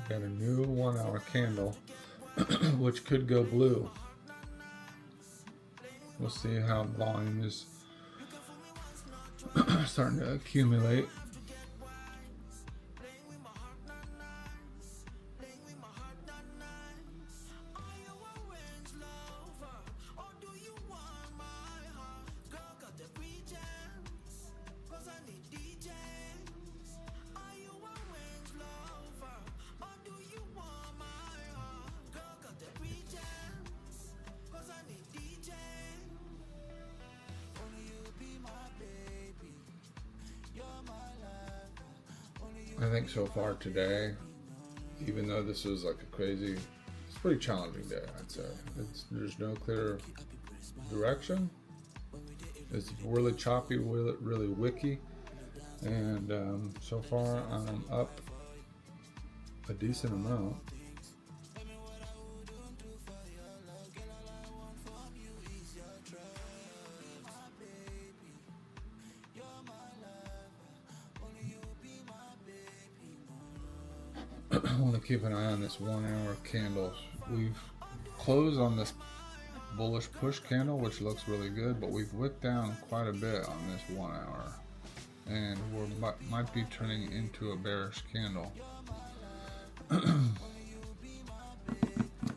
Got a new 1 hour candle, which could go blue. We'll see how volume is starting to accumulate. I think so far today, even though this is like a crazy, it's a pretty challenging day, I'd say. There's no clear direction. It's really choppy, really wicky, and so far I'm up a decent amount. I want to keep an eye on this 1 hour candle. We've closed on this bullish push candle, which looks really good, but we've wicked down quite a bit on this 1 hour, and we might be turning into a bearish candle.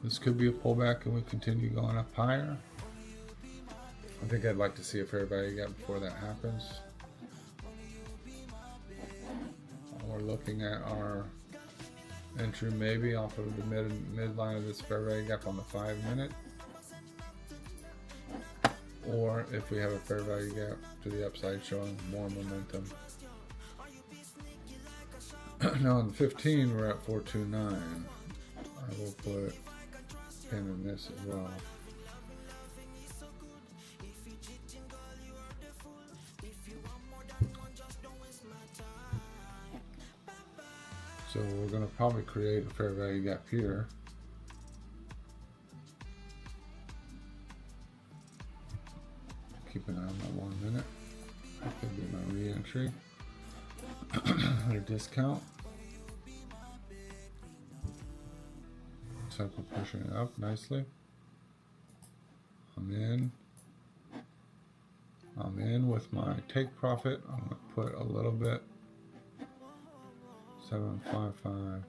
This could be a pullback and we continue going up higher. I think I'd like to see a fair value gap before that happens. We're looking at our entry maybe off of the midline of this fair value gap on the 5 minute, or if we have a fair value gap to the upside showing more momentum. Now on the 15 we're at 429. I will put a pin in this as well. So we're going to probably create a fair value gap here. Keep an eye on that 1 minute. That could be my re-entry at a discount. Looks like we're pushing it up nicely. I'm in with my take profit. I'm going to put a little bit. 755.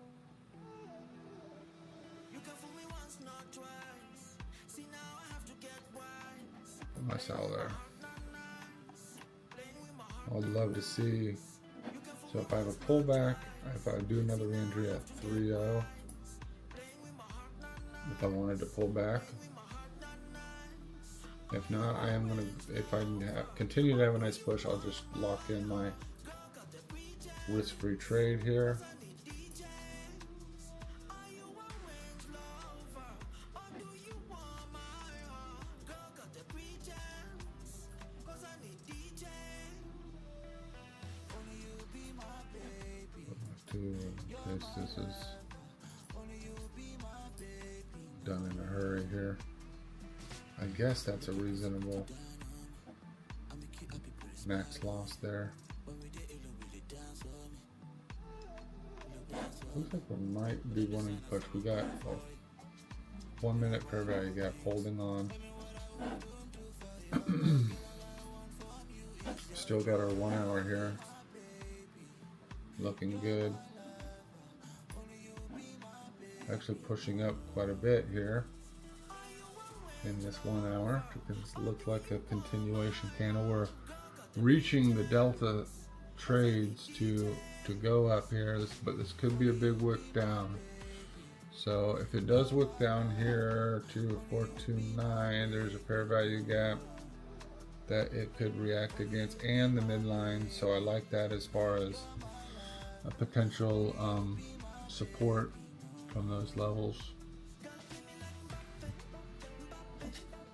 Put my sell there. I'd love to see. So if I have a pullback, if I do another re-entry at 3.0, if I wanted to pull back, If not, I am gonna, if I continue to have a nice push, I'll just lock in my risk-free trade here. In case this is done in a hurry here. I guess that's a reasonable max loss there. Looks like we might be wanting to push. We got 1 minute fair value gap holding on. Still got our 1 hour here. Looking good. Actually pushing up quite a bit here in this 1 hour. It looks like a continuation candle. We're reaching the delta trades to go up here, but this could be a big wick down. So if it does wick down here to 429, there's a fair value gap that it could react against, and the midline. So I like that as far as a potential support from those levels.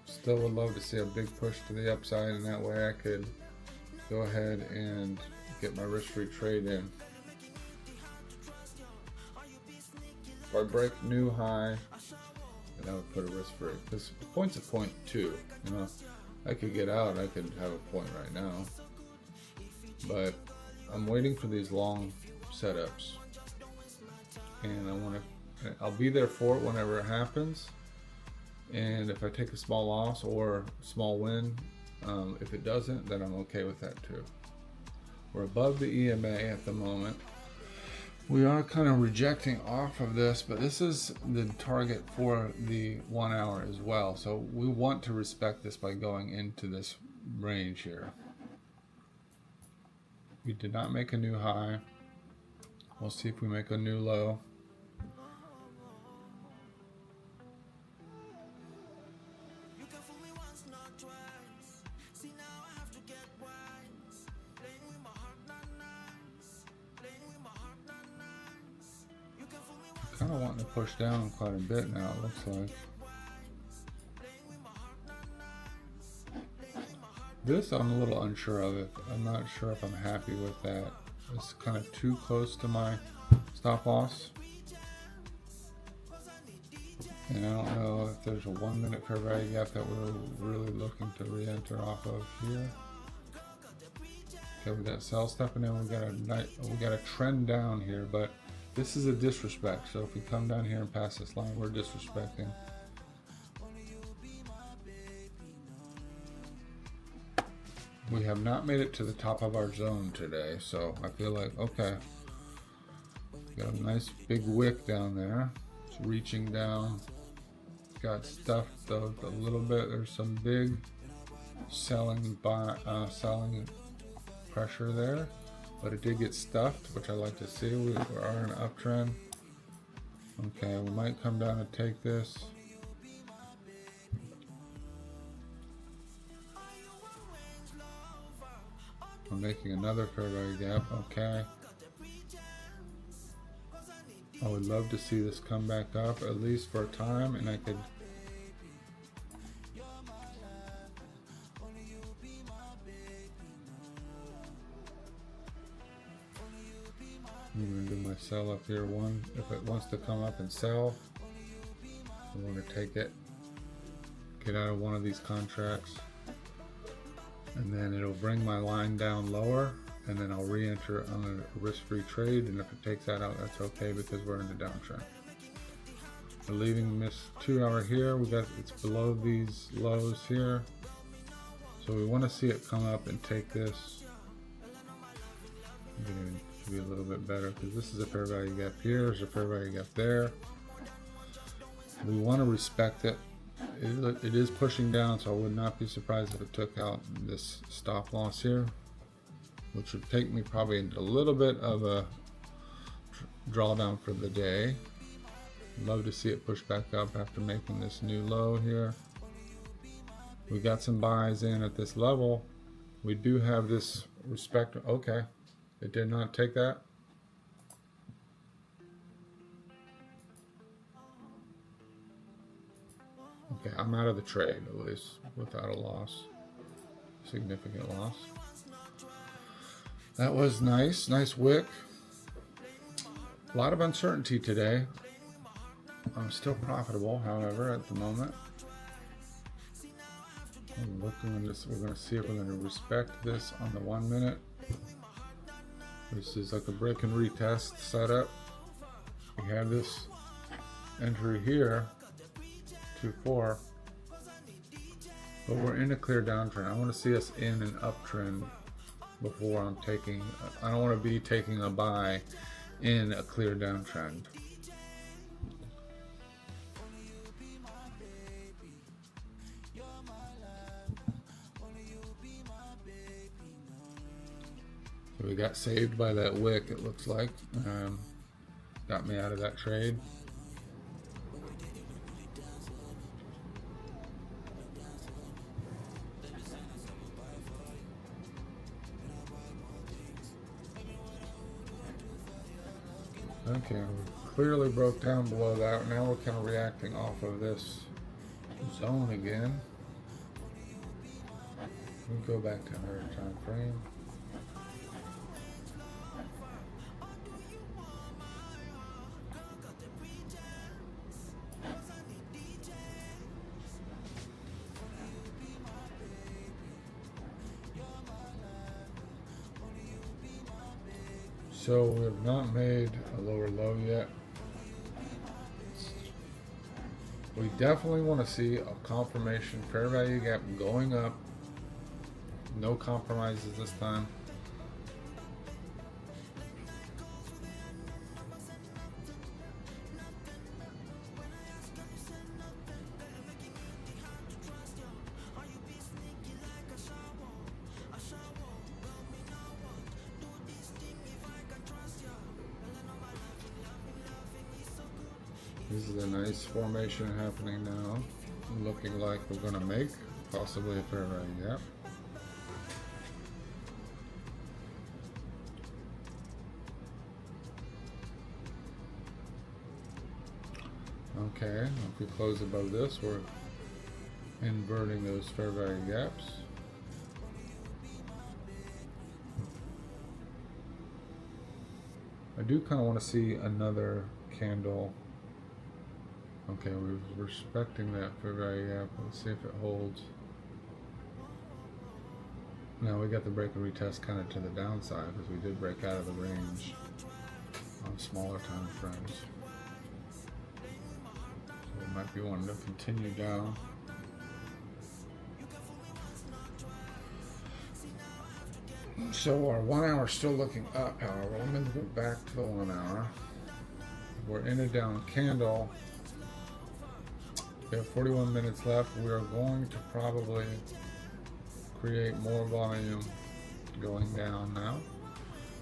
Still would love to see a big push to the upside, and that way I could go ahead and get my risk-free trade in. If I break new high, then I would put a risk-free. This point's at 0.2. You know, I could get out. I could have a point right now, but I'm waiting for these long setups, and I'll be there for it whenever it happens. And if I take a small loss or small win, if it doesn't, then I'm okay with that too. We're above the EMA at the moment. We are kind of rejecting off of this, but this is the target for the 1 hour as well. So we want to respect this by going into this range here. We did not make a new high. We'll see if we make a new low. Kind of wanting to push down quite a bit now, it looks like. This I'm a little unsure of it. I'm not sure if I'm happy with that. It's kind of too close to my stop loss. And I don't know if there's a 1 minute fair value gap that we're really looking to re-enter off of here. Okay, we got sell step, and then we got a trend down here, but this is a disrespect. So if we come down here and pass this line, we're disrespecting. We have not made it to the top of our zone today, so I feel like, okay, got a nice big wick down there. It's reaching down. Got stuffed though a little bit. There's some big selling pressure there, but it did get stuffed, which I like to see. We are in an uptrend. Okay, we might come down and take this. I'm making another fair value gap. Okay. I would love to see this come back up at least for a time, and I could I'm going to do my sell up here. One, if it wants to come up and sell, I want to take it, get out of one of these contracts, and then it'll bring my line down lower, and then I'll re-enter on a risk-free trade, and if it takes that out, that's okay because we're in the downtrend. We're leaving this 2 hour here. It's below these lows here, so we want to see it come up and take this. To be a little bit better because this is a fair value gap here. There's a fair value gap there. We want to respect it. It is pushing down, so I would not be surprised if it took out this stop loss here, which would take me probably into a little bit of a drawdown for the day. Love to see it push back up after making this new low here. We got some buys in at this level. We do have this respect. Okay, it did not take that. Okay, I'm out of the trade, at least without a loss, significant loss. That was nice, nice wick. A lot of uncertainty today. I'm still profitable, however, at the moment. I'm looking at this. We're going to see if we're going to respect this on the 1 minute. This is like a break and retest setup. We have this entry here, 2-4, but we're in a clear downtrend. I want to see us in an uptrend before I'm taking. I don't want to be taking a buy in a clear downtrend. So we got saved by that wick, it looks like. Got me out of that trade. Okay, we clearly broke down below that. Now we're kind of reacting off of this zone again. We go back to 100 time frame. So we have not made a lower low yet. We definitely want to see a confirmation fair value gap going up. No compromises this time. This is a nice formation happening now. Looking like we're going to make possibly a fair value gap. Okay, if we close above this, we're inverting those fair value gaps. I do kind of want to see another candle. Okay, we're respecting that fair value gap. Let's see if it holds. Now we got the break and retest kind of to the downside because we did break out of the range on smaller time frames. So we might be wanting to continue down. So our 1 hour is still looking up, however. I'm going to go back to the 1 hour. We're in a down candle. We have 41 minutes left. We are going to probably create more volume going down now.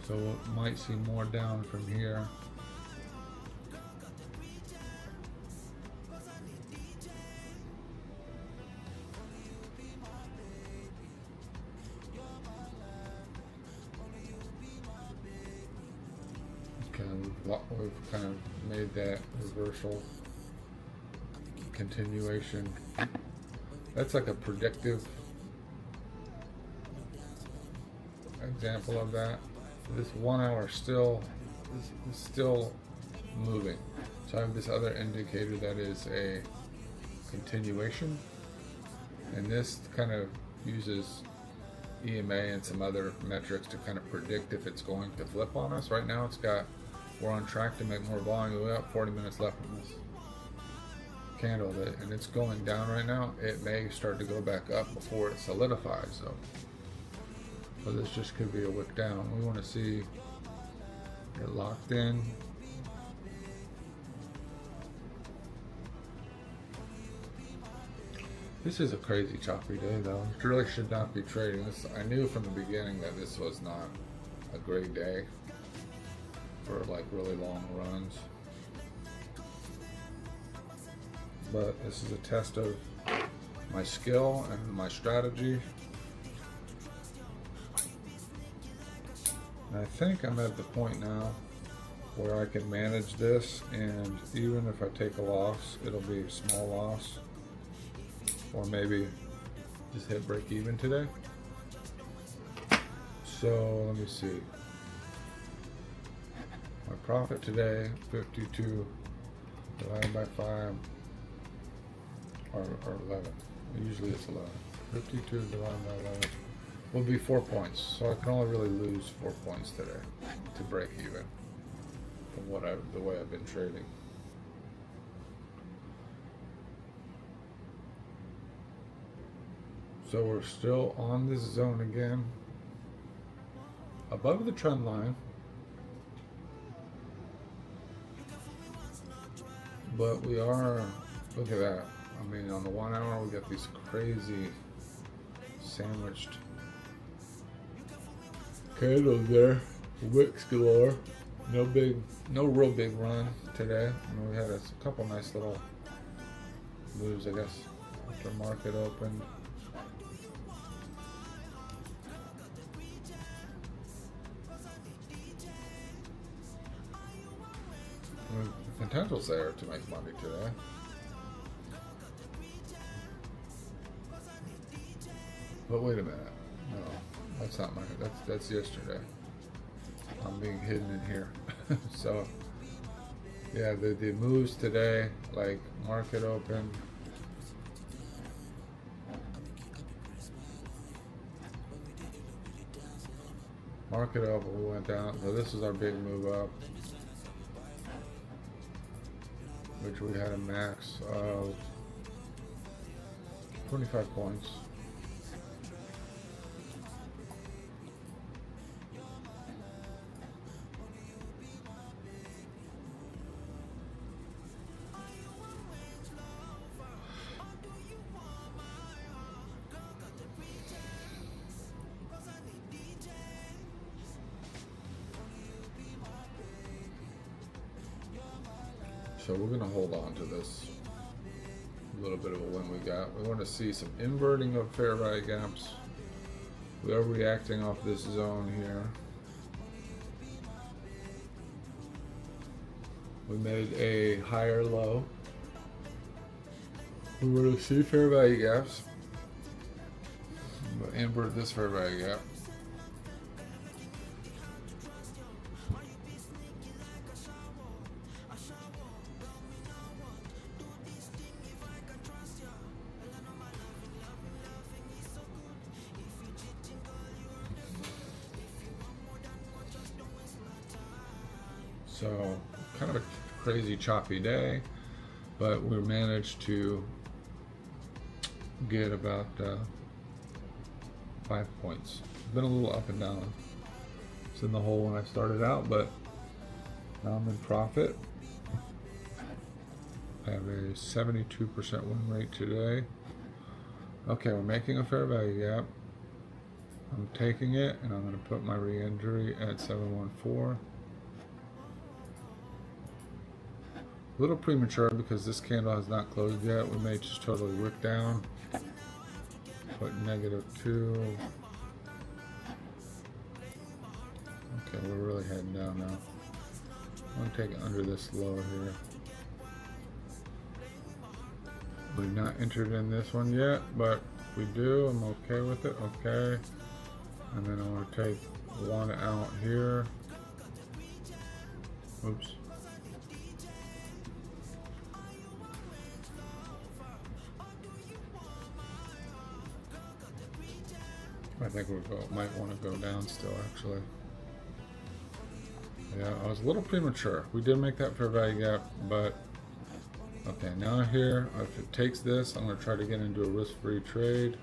So we might see more down from here. Okay, we've kind of made that reversal. Continuation. That's like a predictive example of that. This 1 hour still is still moving. So I have this other indicator that is a continuation, and this kind of uses EMA and some other metrics to kind of predict if it's going to flip on us. Right now we're on track to make more volume. We got 40 minutes left on this candle, and it's going down right now. It may start to go back up before it solidifies though. So this just could be a wick down. We want to see it locked in. This is a crazy choppy day though. It really should not be trading this. I knew from the beginning that this was not a great day for like really long runs. But this is a test of my skill and my strategy. And I think I'm at the point now where I can manage this, and even if I take a loss, it'll be a small loss, or maybe just hit break even today. So let me see. My profit today, 52 divided by 5, or 11. Usually it's 11. 52 divided by 11 will be 4 points. So I can only really lose 4 points today to break even from the way I've been trading. So we're still on this zone again, above the trend line, but we are, look at that. I mean, on the 1 hour, we got these crazy sandwiched candles there, wicks galore. No real big run today. I mean, we had a couple nice little moves, I guess, after market opened. I mean, the potential's there to make money today. But wait a minute. No, that's not money. That's yesterday. I'm being hidden in here. So, yeah, the moves today, like market open. Market open, we went down. So this is our big move up, which we had a max of 25 points. So we're going to hold on to this little bit of a win we got. We want to see some inverting of fair value gaps. We are reacting off this zone here. We made a higher low. We want to see fair value gaps. We'll invert this fair value gap. So kind of a crazy choppy day, but we managed to get about 5 points. It's been a little up and down. It's in the hole when I started out, but now I'm in profit. I have a 72% win rate today. Okay, we're making a fair value gap. I'm taking it, and I'm going to put my re-entry at 714. A little premature because this candle has not closed yet. We may just totally wick down. Put -2. Okay, we're really heading down now. I'm going to take it under this low here. We've not entered in this one yet, but if we do, I'm okay with it. Okay. And then I want to take one out here. Oops. I think we might want to go down still, actually. Yeah, I was a little premature. We did make that fair value gap, but okay, now here, if it takes this, I'm going to try to get into a risk-free trade.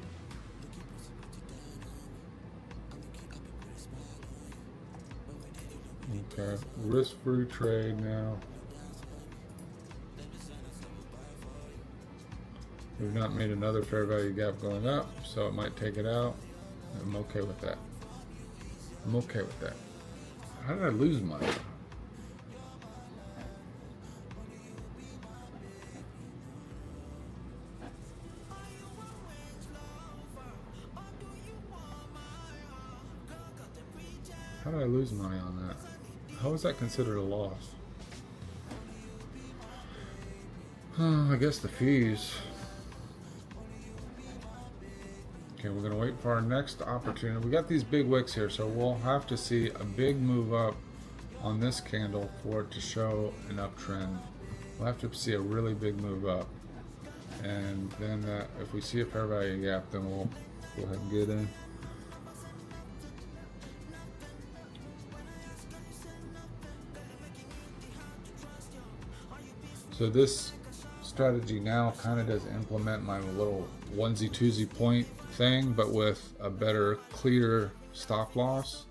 Okay, risk-free trade now. We've not made another fair value gap going up, so it might take it out. I'm okay with that. I'm okay with that. How did I lose money? How did I lose money on that? How is that considered a loss? I guess the fees. Okay, we're gonna wait for our next opportunity. We got these big wicks here, so we'll have to see a big move up on this candle for it to show an uptrend. We'll have to see a really big move up, and then if we see a fair value gap, then we'll go ahead and get in. So this strategy now kind of does implement my little onesie twosie point thing, but with a better, clear stop loss,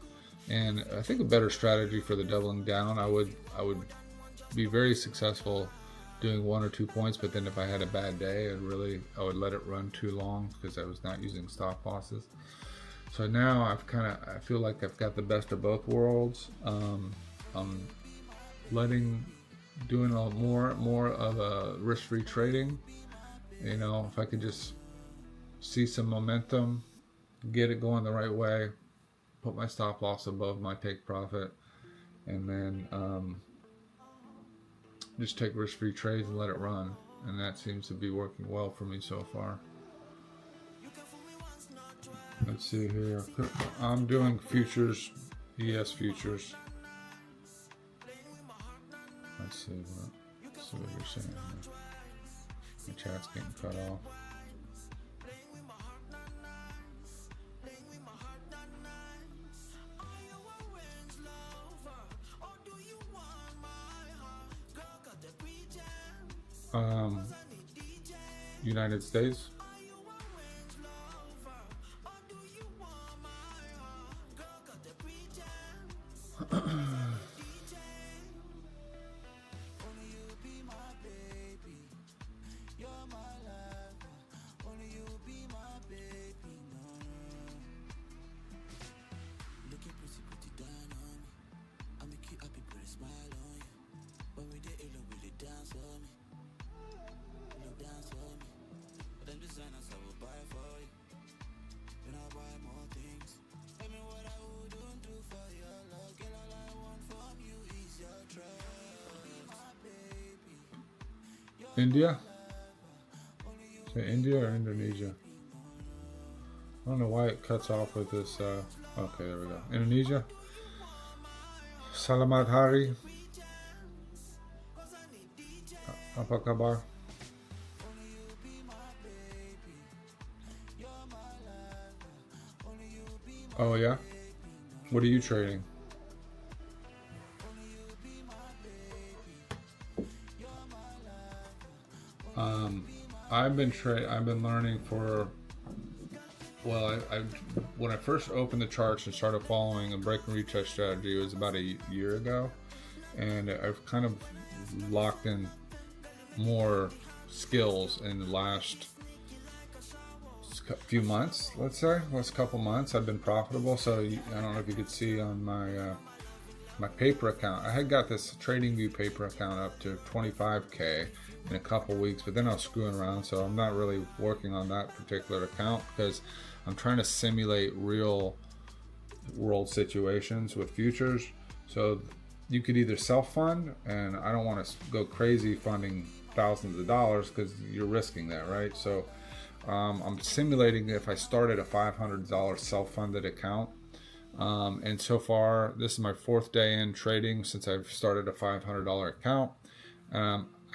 and I think a better strategy for the doubling down. I would be very successful doing 1 or 2 points, but then if I had a bad day, I would let it run too long because I was not using stop losses. So now I feel like I've got the best of both worlds. I'm doing a more of a risk-free trading. You know, if I could just see some momentum, get it going the right way, put my stop loss above my take profit, and then just take risk-free trades and let it run. And that seems to be working well for me so far. Let's see here. I'm doing futures, ES futures. Let's see what you're saying here. My chat's getting cut off. United States. India? Say India or Indonesia? I don't know why it cuts off with this. Okay, there we go. Indonesia. Selamat hari. Apa kabar? Oh yeah? What are you trading? I've been learning for, well, when I first opened the charts and started following a break and retest strategy, it was about a year ago, and I've kind of locked in more skills in the last few months. Let's say last couple months I've been profitable. So I don't know if you could see on my paper account, I had got this TradingView paper account up to 25k in a couple weeks, but then I was screwing around, so I'm not really working on that particular account because I'm trying to simulate real world situations with futures. So you could either self-fund, and I don't want to go crazy funding thousands of dollars because you're risking that, right? So I'm simulating if I started a $500 self-funded account, and so far this is my 4th day in trading since I've started a $500 account.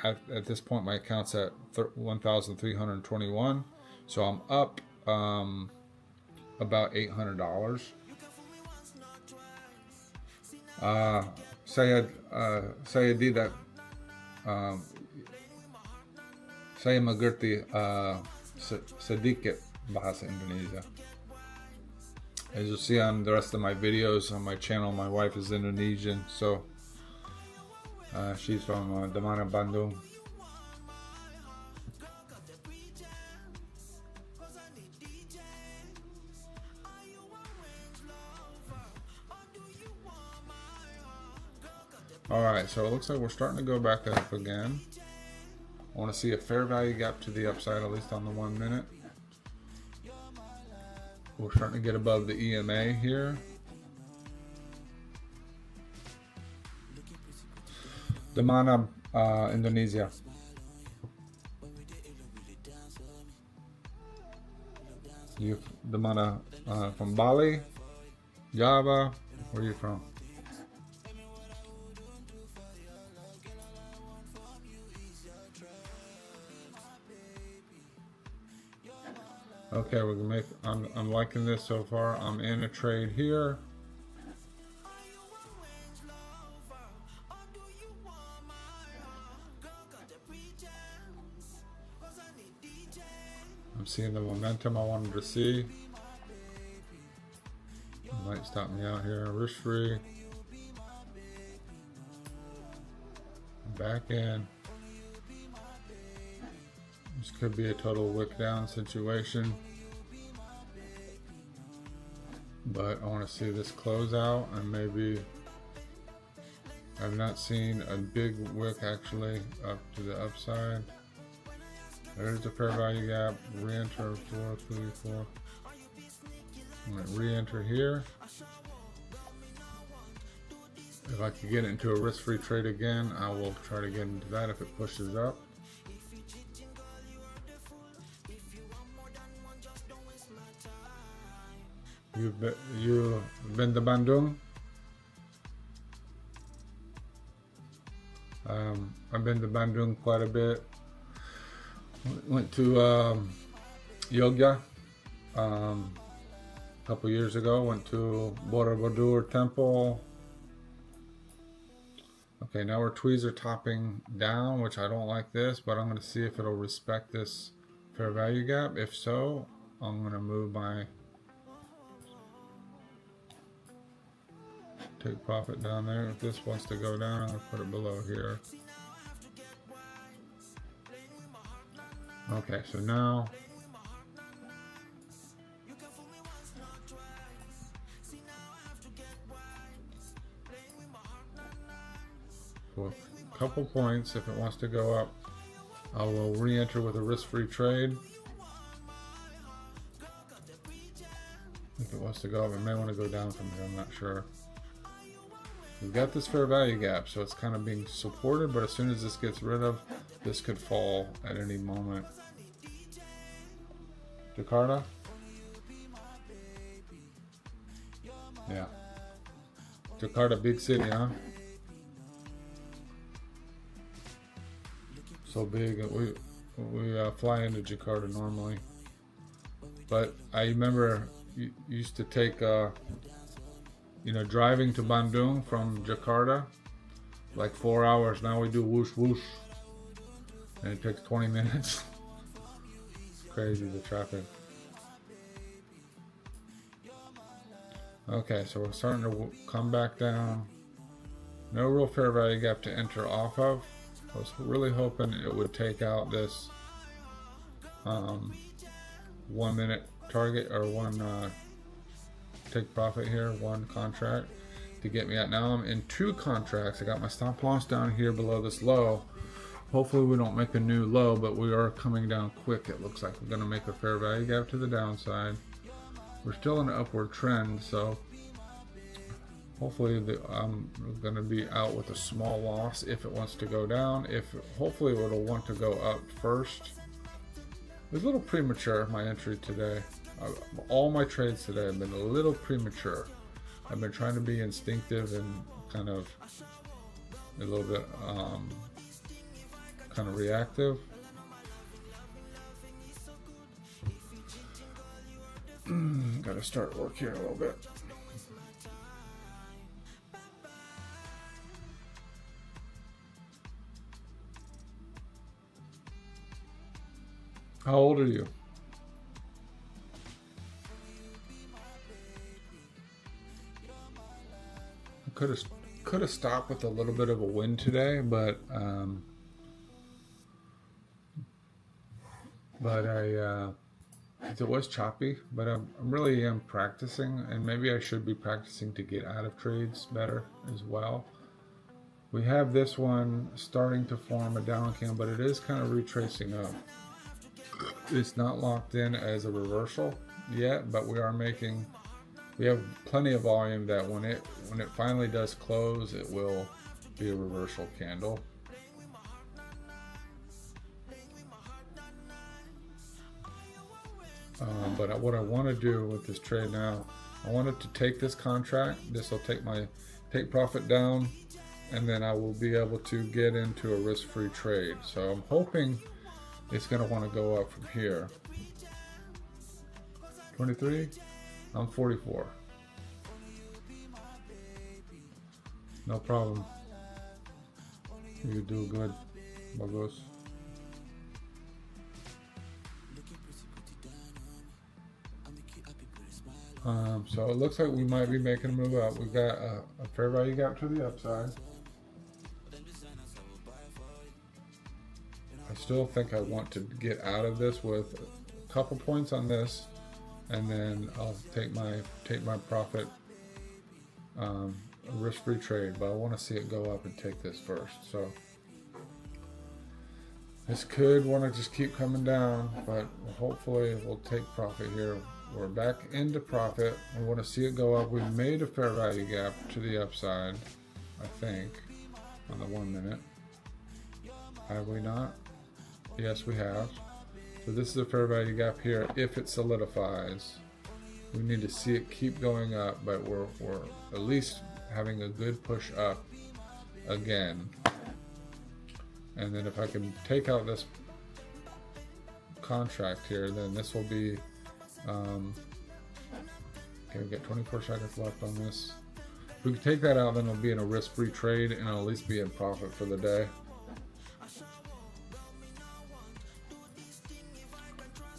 At this point my account's at 1,321, so I'm up about $800. Saya tidak saya mengerti sedikit bahasa Indonesia. As you'll see on the rest of my videos on my channel, my wife is Indonesian, so she's from Damara, Bandung. Alright, so it looks like we're starting to go back up again. I want to see a fair value gap to the upside, at least on the 1 minute. We're starting to get above the EMA here. The mana, Indonesia. You, the mana from Bali, Java. Where are you from? Okay, we're gonna make. I'm liking this so far. I'm in a trade here. I'm seeing the momentum I wanted to see. Might stop me out here. Risk free. Back in. This could be a total wick down situation. But I want to see this close out, and maybe I've not seen a big wick actually up to the upside. There's the fair value gap. Re-enter 434. I'm going to re-enter here. If I could get into a risk-free trade again, I will try to get into that if it pushes up. You've been to Bandung? I've been to Bandung quite a bit. Went to Yogya a couple years ago. Went to Borobudur Temple. Okay, now we're tweezer topping down, which I don't like this, but I'm going to see if it'll respect this fair value gap. If so, I'm going to move my take profit down there. If this wants to go down, I'm going to put it below here. Okay, so now for a couple points, if it wants to go up, I will re-enter with a risk-free trade. If it wants to go up, it may want to go down from here, I'm not sure. We've got this fair value gap, so it's kind of being supported, but as soon as this gets rid of, this could fall at any moment. Jakarta? Yeah. Jakarta, big city, huh? So big. We fly into Jakarta normally. But I remember you used to take, driving to Bandung from Jakarta, like 4 hours. Now we do whoosh whoosh. And it takes 20 minutes. Crazy, the traffic. Okay, so we're starting to come back down. No real fair value gap to enter off of. I was really hoping it would take out this 1 minute target, or one take profit here, one contract to get me out. Now I'm in 2 contracts. I got my stop loss down here below this low. Hopefully we don't make a new low, but we are coming down quick. It looks like we're going to make a fair value gap to the downside. We're still in an upward trend, so hopefully I'm going to be out with a small loss if it wants to go down. Hopefully it'll want to go up first. It was a little premature, my entry today. All my trades today have been a little premature. I've been trying to be instinctive and kind of a little bit kind of reactive. Gotta start work here a little bit. How old are you? I could have stopped with a little bit of a win today, but it was choppy. But I really am practicing, and maybe I should be practicing to get out of trades better as well. We have this one starting to form a down candle, but it is kind of retracing up. It's not locked in as a reversal yet, but we have plenty of volume that when it finally does close, it will be a reversal candle. But what I want to do with this trade now, I wanted to take this contract. This will take profit down, and then I will be able to get into a risk-free trade. So I'm hoping it's going to want to go up from here. 23, I'm 44. No problem. You do good, Bagos. So it looks like we might be making a move up. We've got a fair value gap to the upside. I still think I want to get out of this with a couple points on this, and then I'll take my profit, risk-free trade. But I want to see it go up and take this first. So this could want to just keep coming down, but hopefully we'll take profit here. We're back into profit. We want to see it go up. We made a fair value gap to the upside, I think, on the 1 minute. Have we not? Yes, we have. So this is a fair value gap here. If it solidifies, we need to see it keep going up, but we're at least having a good push up again. And then if I can take out this contract here, then this will be okay, we've got 24 seconds left on this. If we can take that out, then it'll be in a risk-free trade, and I'll at least be in profit for the day.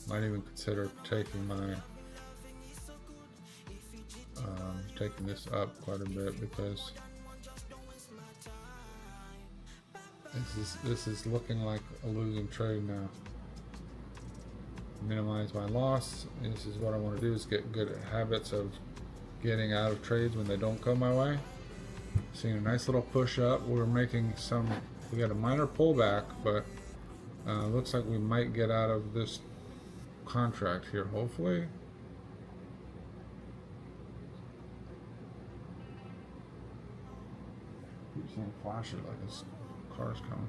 Might even consider taking my taking this up quite a bit, because this is looking like a losing trade now. Minimize my loss. This is what I want to do, is get good habits of getting out of trades when they don't come my way. Seeing a nice little push up. We got a minor pullback, but looks like we might get out of this contract here, hopefully. Keep seeing flashes like this car's coming.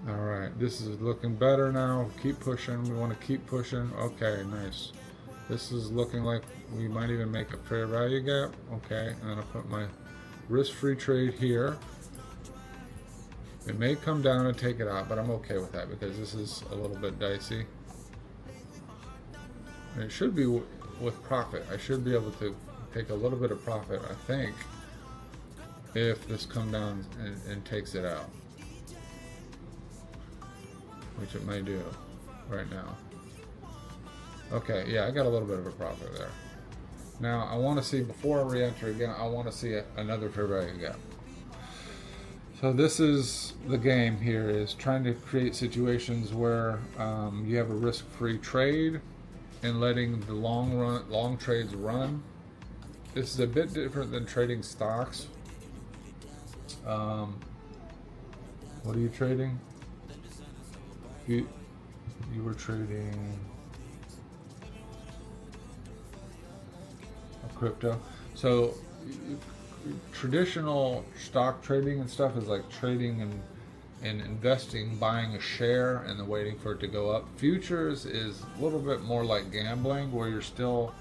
Alright, this is looking better now. Keep pushing. We want to keep pushing. Okay, nice. This is looking like we might even make a fair value gap. Okay, and then I'll put my risk-free trade here. It may come down and take it out, but I'm okay with that because this is a little bit dicey. And it should be with profit. I should be able to take a little bit of profit, I think, if this comes down and takes it out. Which it may do right now. Okay, yeah, I got a little bit of a profit there. Now I want to see, before I re-enter again, I want to see another fair value gap. So this is the game here, is trying to create situations where you have a risk-free trade and letting the long trades run. This is a bit different than trading stocks. What are you trading? You were trading a crypto. So traditional stock trading and stuff is like trading and investing, buying a share and then waiting for it to go up. Futures is a little bit more like gambling, where you're still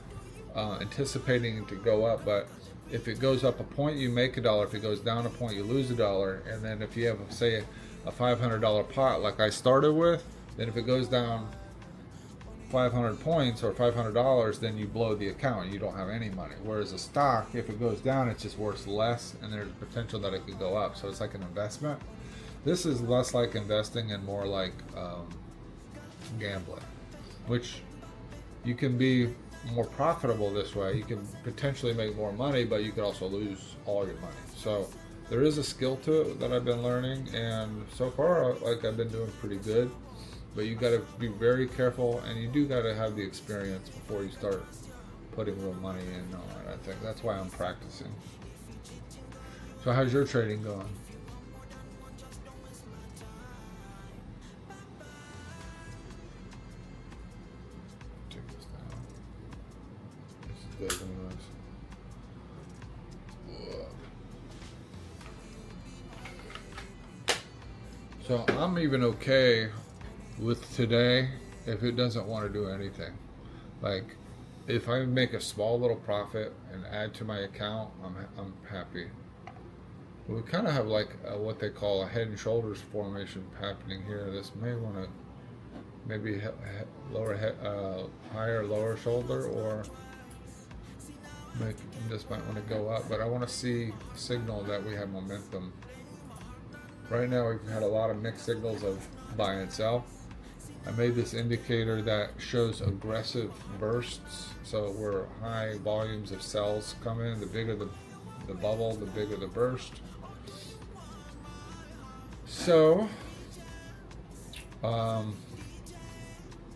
anticipating it to go up, but if it goes up a point, you make $1. If it goes down a point, you lose $1. And then if you have, say, a $500 pot like I started with, then if it goes down 500 points or $500, then you blow the account. You don't have any money. Whereas a stock, if it goes down, it's just worth less, and there's potential that it could go up. So it's like an investment. This is less like investing and more like gambling, which you can be more profitable this way. You can potentially make more money, but you could also lose all your money. So there is a skill to it that I've been learning, and so far, like, I've been doing pretty good. But you got to be very careful, and you do got to have the experience before you start putting real money in and all that. I think that's why I'm practicing. So how's your trading going? Take this down. This is big, anyways. So I'm even okay with today if it doesn't want to do anything. Like, if I make a small little profit and add to my account, I'm happy. We kind of have like what they call a head and shoulders formation happening here. This may want to maybe higher lower shoulder, or this might want to go up. But I want to see a signal that we have momentum. Right now we've had a lot of mixed signals of buy and sell. I made this indicator that shows aggressive bursts. So where high volumes of cells come in, the bigger the bubble, the bigger the burst. So, I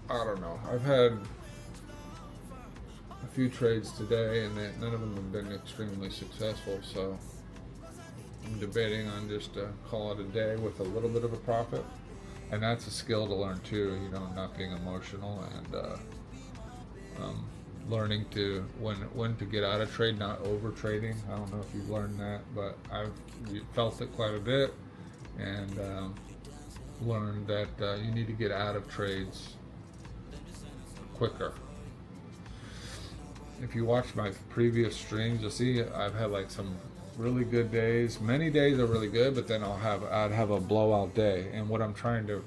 don't know. I've had a few trades today, and none of them have been extremely successful. So I'm debating on just call it a day with a little bit of a profit. And that's a skill to learn too, you know, not being emotional and learning to when to get out of trade, not over trading. I don't know if you've learned that, but I've felt it quite a bit, and learned that you need to get out of trades quicker. If you watch my previous streams, you'll see I've had like some really good days. Many days are really good, but then I'd have a blowout day. And what I'm trying to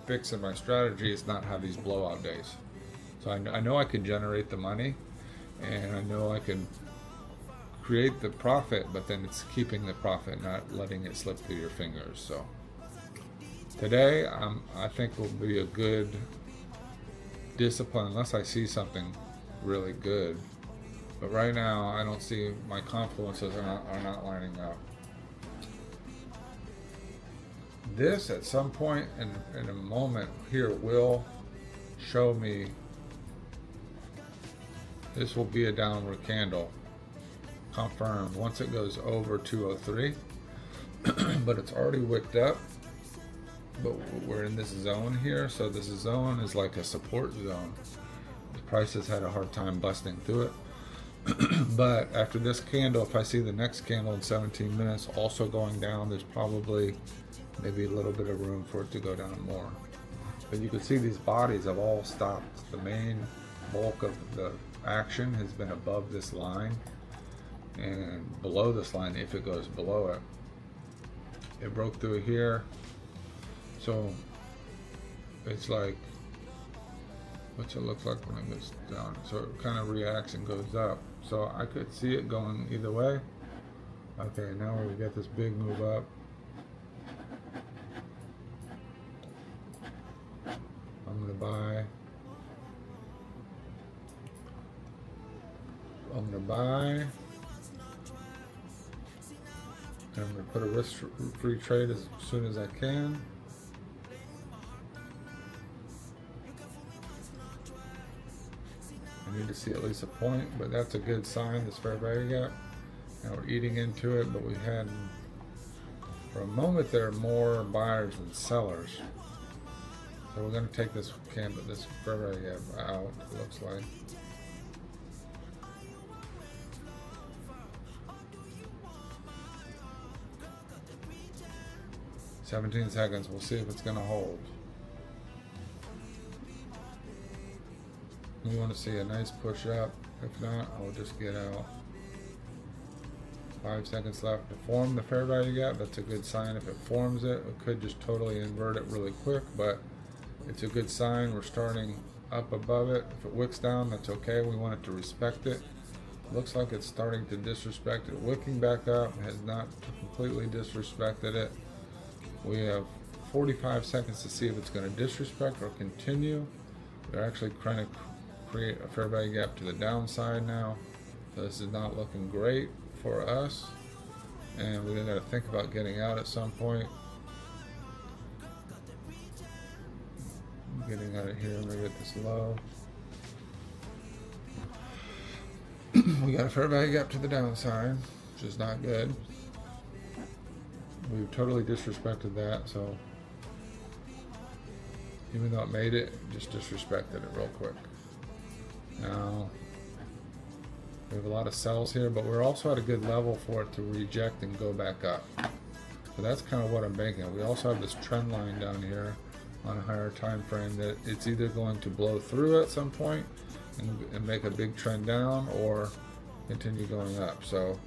fix in my strategy is not have these blowout days. So I know I can generate the money, and I know I can create the profit, but then it's keeping the profit, not letting it slip through your fingers. So today, I think will be a good discipline, unless I see something really good. But right now, I don't see, my confluences are not lining up. This, at some point in a moment here, will show me, this will be a downward candle, confirmed, once it goes over 203. But it's already wicked up. But we're in this zone here, so this zone is like a support zone. The price has had a hard time busting through it. But after this candle, if I see the next candle in 17 minutes also going down, there's probably maybe a little bit of room for it to go down more. But you can see these bodies have all stopped. The main bulk of the action has been above this line and below this line. If it goes below it, it broke through here. So it's like, what's it look like when it goes down? So it kind of reacts and goes up. So I could see it going either way. Okay, now we get this big move up. I'm gonna buy. I'm gonna buy. And I'm gonna put a risk-free trade as soon as I can. I need to see at least a point, but that's a good sign, this fair value gap. Now we're eating into it, but we had, for a moment there, more buyers than sellers. So we're going to take this this fair value gap out, it looks like. "17 seconds, we'll see if it's going to hold. We want to see a nice push up. If not, I'll just get out. 5 seconds left to form the fair value gap. That's a good sign. If it forms it, it could just totally invert it really quick, but it's a good sign. We're starting up above it. If it wicks down, that's okay. We want it to respect it. Looks like it's starting to disrespect it. Wicking back up has not completely disrespected it. We have 45 seconds to see if it's going to disrespect or continue. They're actually trying to create a fair value gap to the downside now. So this is not looking great for us. And we're going to think about getting out at some point. Getting out of here, maybe at this low. We got a fair value gap to the downside, which is not good. We've totally disrespected that, so even though it made it, just disrespected it real quick. Now, we have a lot of sells here, but we're also at a good level for it to reject and go back up. So that's kind of what I'm banking on. We also have this trend line down here on a higher time frame that it's either going to blow through at some point and make a big trend down, or continue going up. So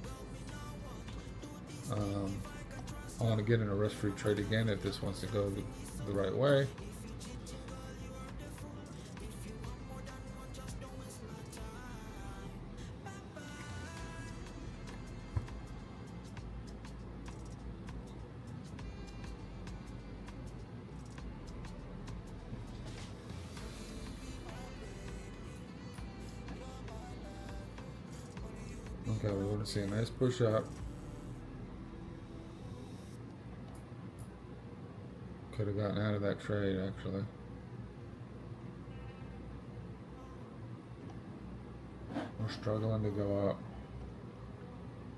I want to get in a risk-free trade again if this wants to go the right way. Okay, we want to see a nice push up. Could have gotten out of that trade actually. We're struggling to go up.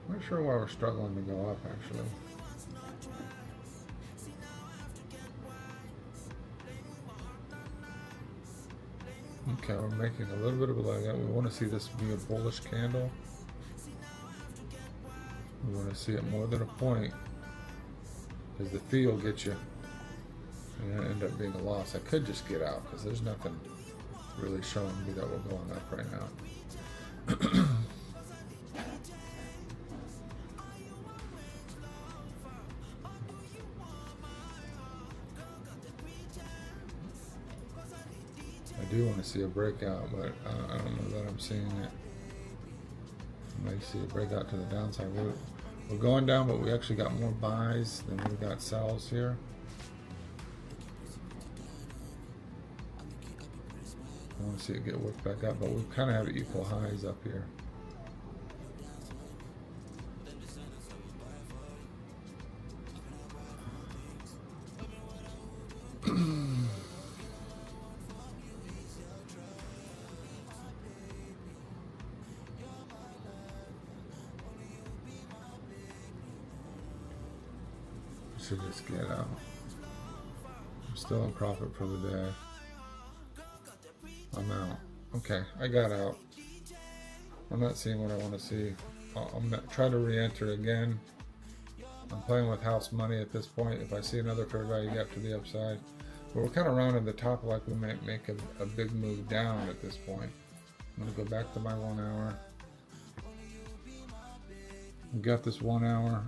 Not sure why we're struggling to go up actually. Okay, we're making a little bit of a leg up. We want to see this be a bullish candle. We want to see it more than a point, because the fee will get you and it'll end up being a loss. I could just get out because there's nothing really showing me that we're going up right now. I do want to see a breakout, but I don't know that I'm seeing it. I might see a breakout to the downside. We're going down, but we actually got more buys than we got sells here. I want to see it get worked back up, but we kind of have equal highs up here. Should just get out. I'm still in profit for the day. I'm out. Okay, I got out. I'm not seeing what I want to see. I'm gonna try to re-enter again. I'm playing with house money at this point. If I see another fair value gap to the upside, but we're kind of rounding the top like we might make a big move down at this point. I'm gonna go back to my 1 hour. We got this 1 hour.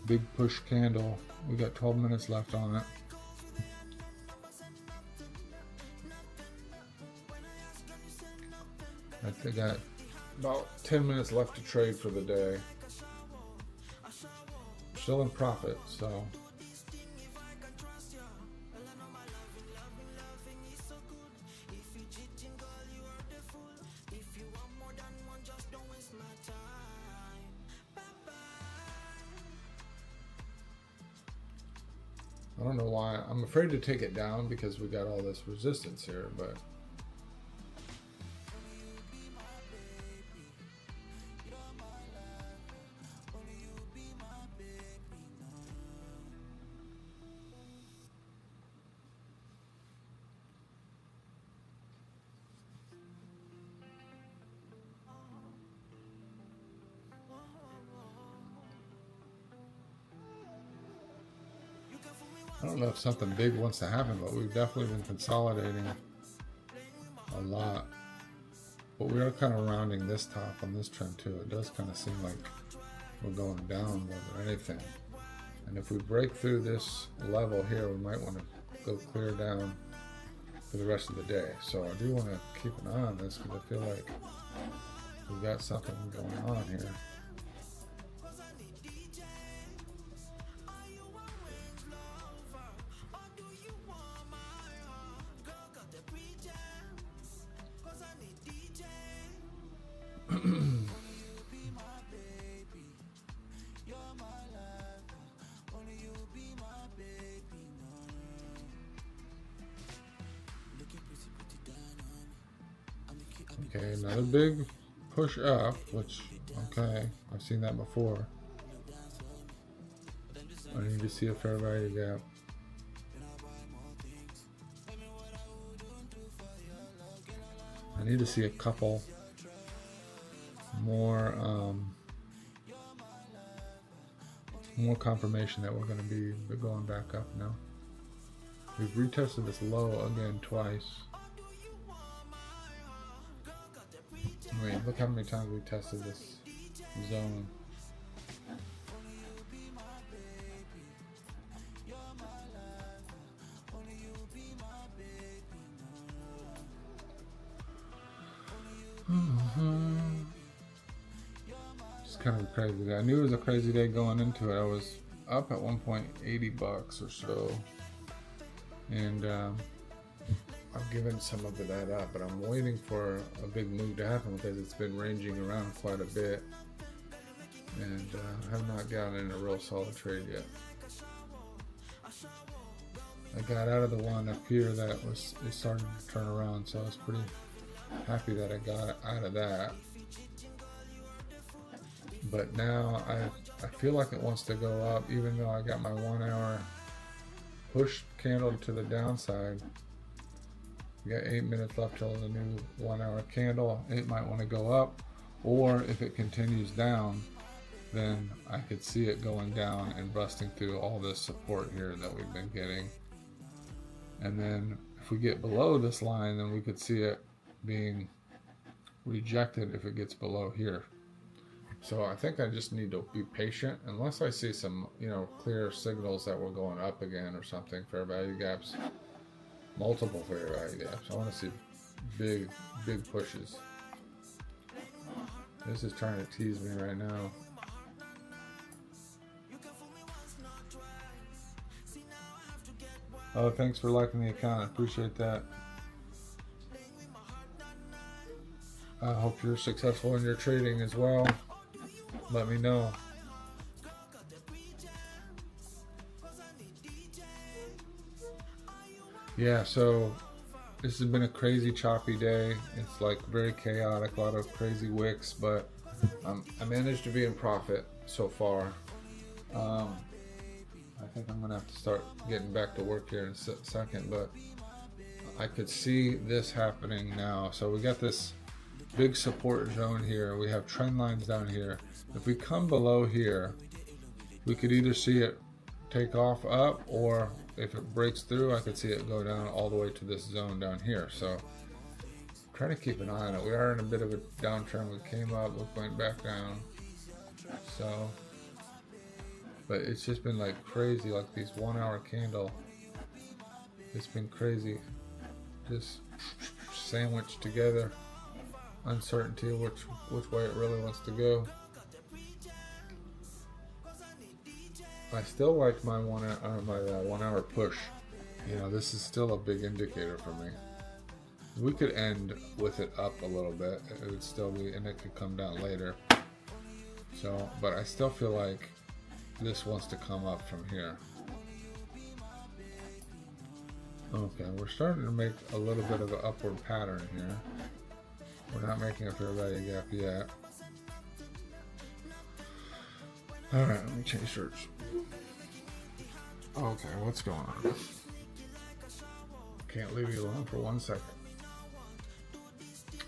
Big push candle. We got 12 minutes left on it. I think I got about 10 minutes left to trade for the day. Still in profit, so. I don't know why. I'm afraid to take it down because we got all this resistance here, but I don't know if something big wants to happen, but we've definitely been consolidating a lot. But we are kind of rounding this top on this trend too. It does kind of seem like we're going down more than anything. And if we break through this level here, we might want to go clear down for the rest of the day. So I do want to keep an eye on this because I feel like we've got something going on here. Okay, another big push up, which, okay, I've seen that before. I need to see a fair value gap. I need to see a couple more more confirmation that we're going to be going back up now. We've retested this low again twice. I mean, look how many times we tested this zone. It's kind of a crazy day. I knew it was a crazy day going into it. I was up at one point $80 or so, and I've given some of that up, but I'm waiting for a big move to happen because it's been ranging around quite a bit, and have not gotten in a real solid trade yet. I got out of the one up here that it started to turn around, so I was pretty happy that I got out of that. But now I feel like it wants to go up, even though I got my 1 hour push candle to the downside. We got 8 minutes left till the new 1 hour candle. It might want to go up, or if it continues down, then I could see it going down and busting through all this support here that we've been getting. And then if we get below this line, then we could see it being rejected if it gets below here. So I think I just need to be patient unless I see some, clear signals that we're going up again or something. Fair value gaps, multiple fair value gaps. I want to see big pushes. This is trying to tease me right now. Oh, thanks for liking the account. I appreciate that. I hope you're successful in your trading as well. Let me know. Yeah, so this has been a crazy choppy day. It's like very chaotic, a lot of crazy wicks, but I managed to be in profit so far. I think I'm gonna have to start getting back to work here in a second, but I could see this happening now. So we got this big support zone here. We have trend lines down here. If we come below here, we could either see it take off up, or if it breaks through, I could see it go down all the way to this zone down here. So try to keep an eye on it. We are in a bit of a downtrend. We came up, we went back down. So, but it's just been like crazy, like these 1 hour candle. It's been crazy. Just sandwiched together. Uncertainty which way it really wants to go. I still like my 1 hour push. This is still a big indicator for me. We could end with it up a little bit. It would still be, and it could come down later. So, but I still feel like this wants to come up from here. Okay, we're starting to make a little bit of an upward pattern here. We're not making a fair value gap yet. Alright, let me change shirts. Okay, what's going on? Can't leave you alone for 1 second.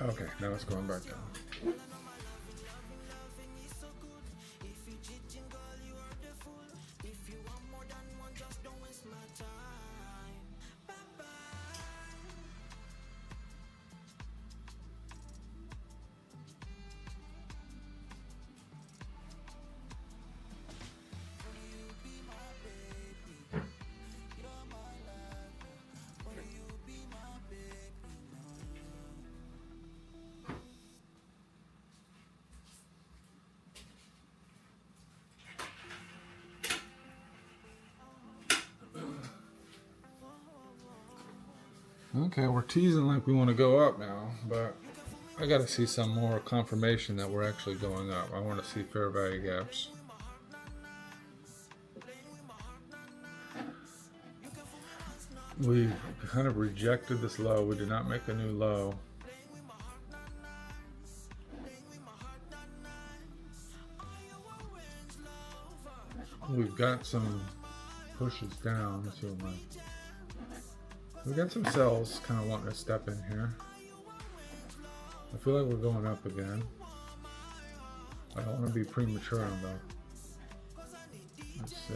Okay, now it's going back down. Okay, we're teasing like we want to go up now, but I got to see some more confirmation that we're actually going up. I want to see fair value gaps. We kind of rejected this low. We did not make a new low. We've got some pushes down. Let's see what we got some cells kind of wanting to step in here. I feel like we're going up again. I don't want to be premature on though. Let's see.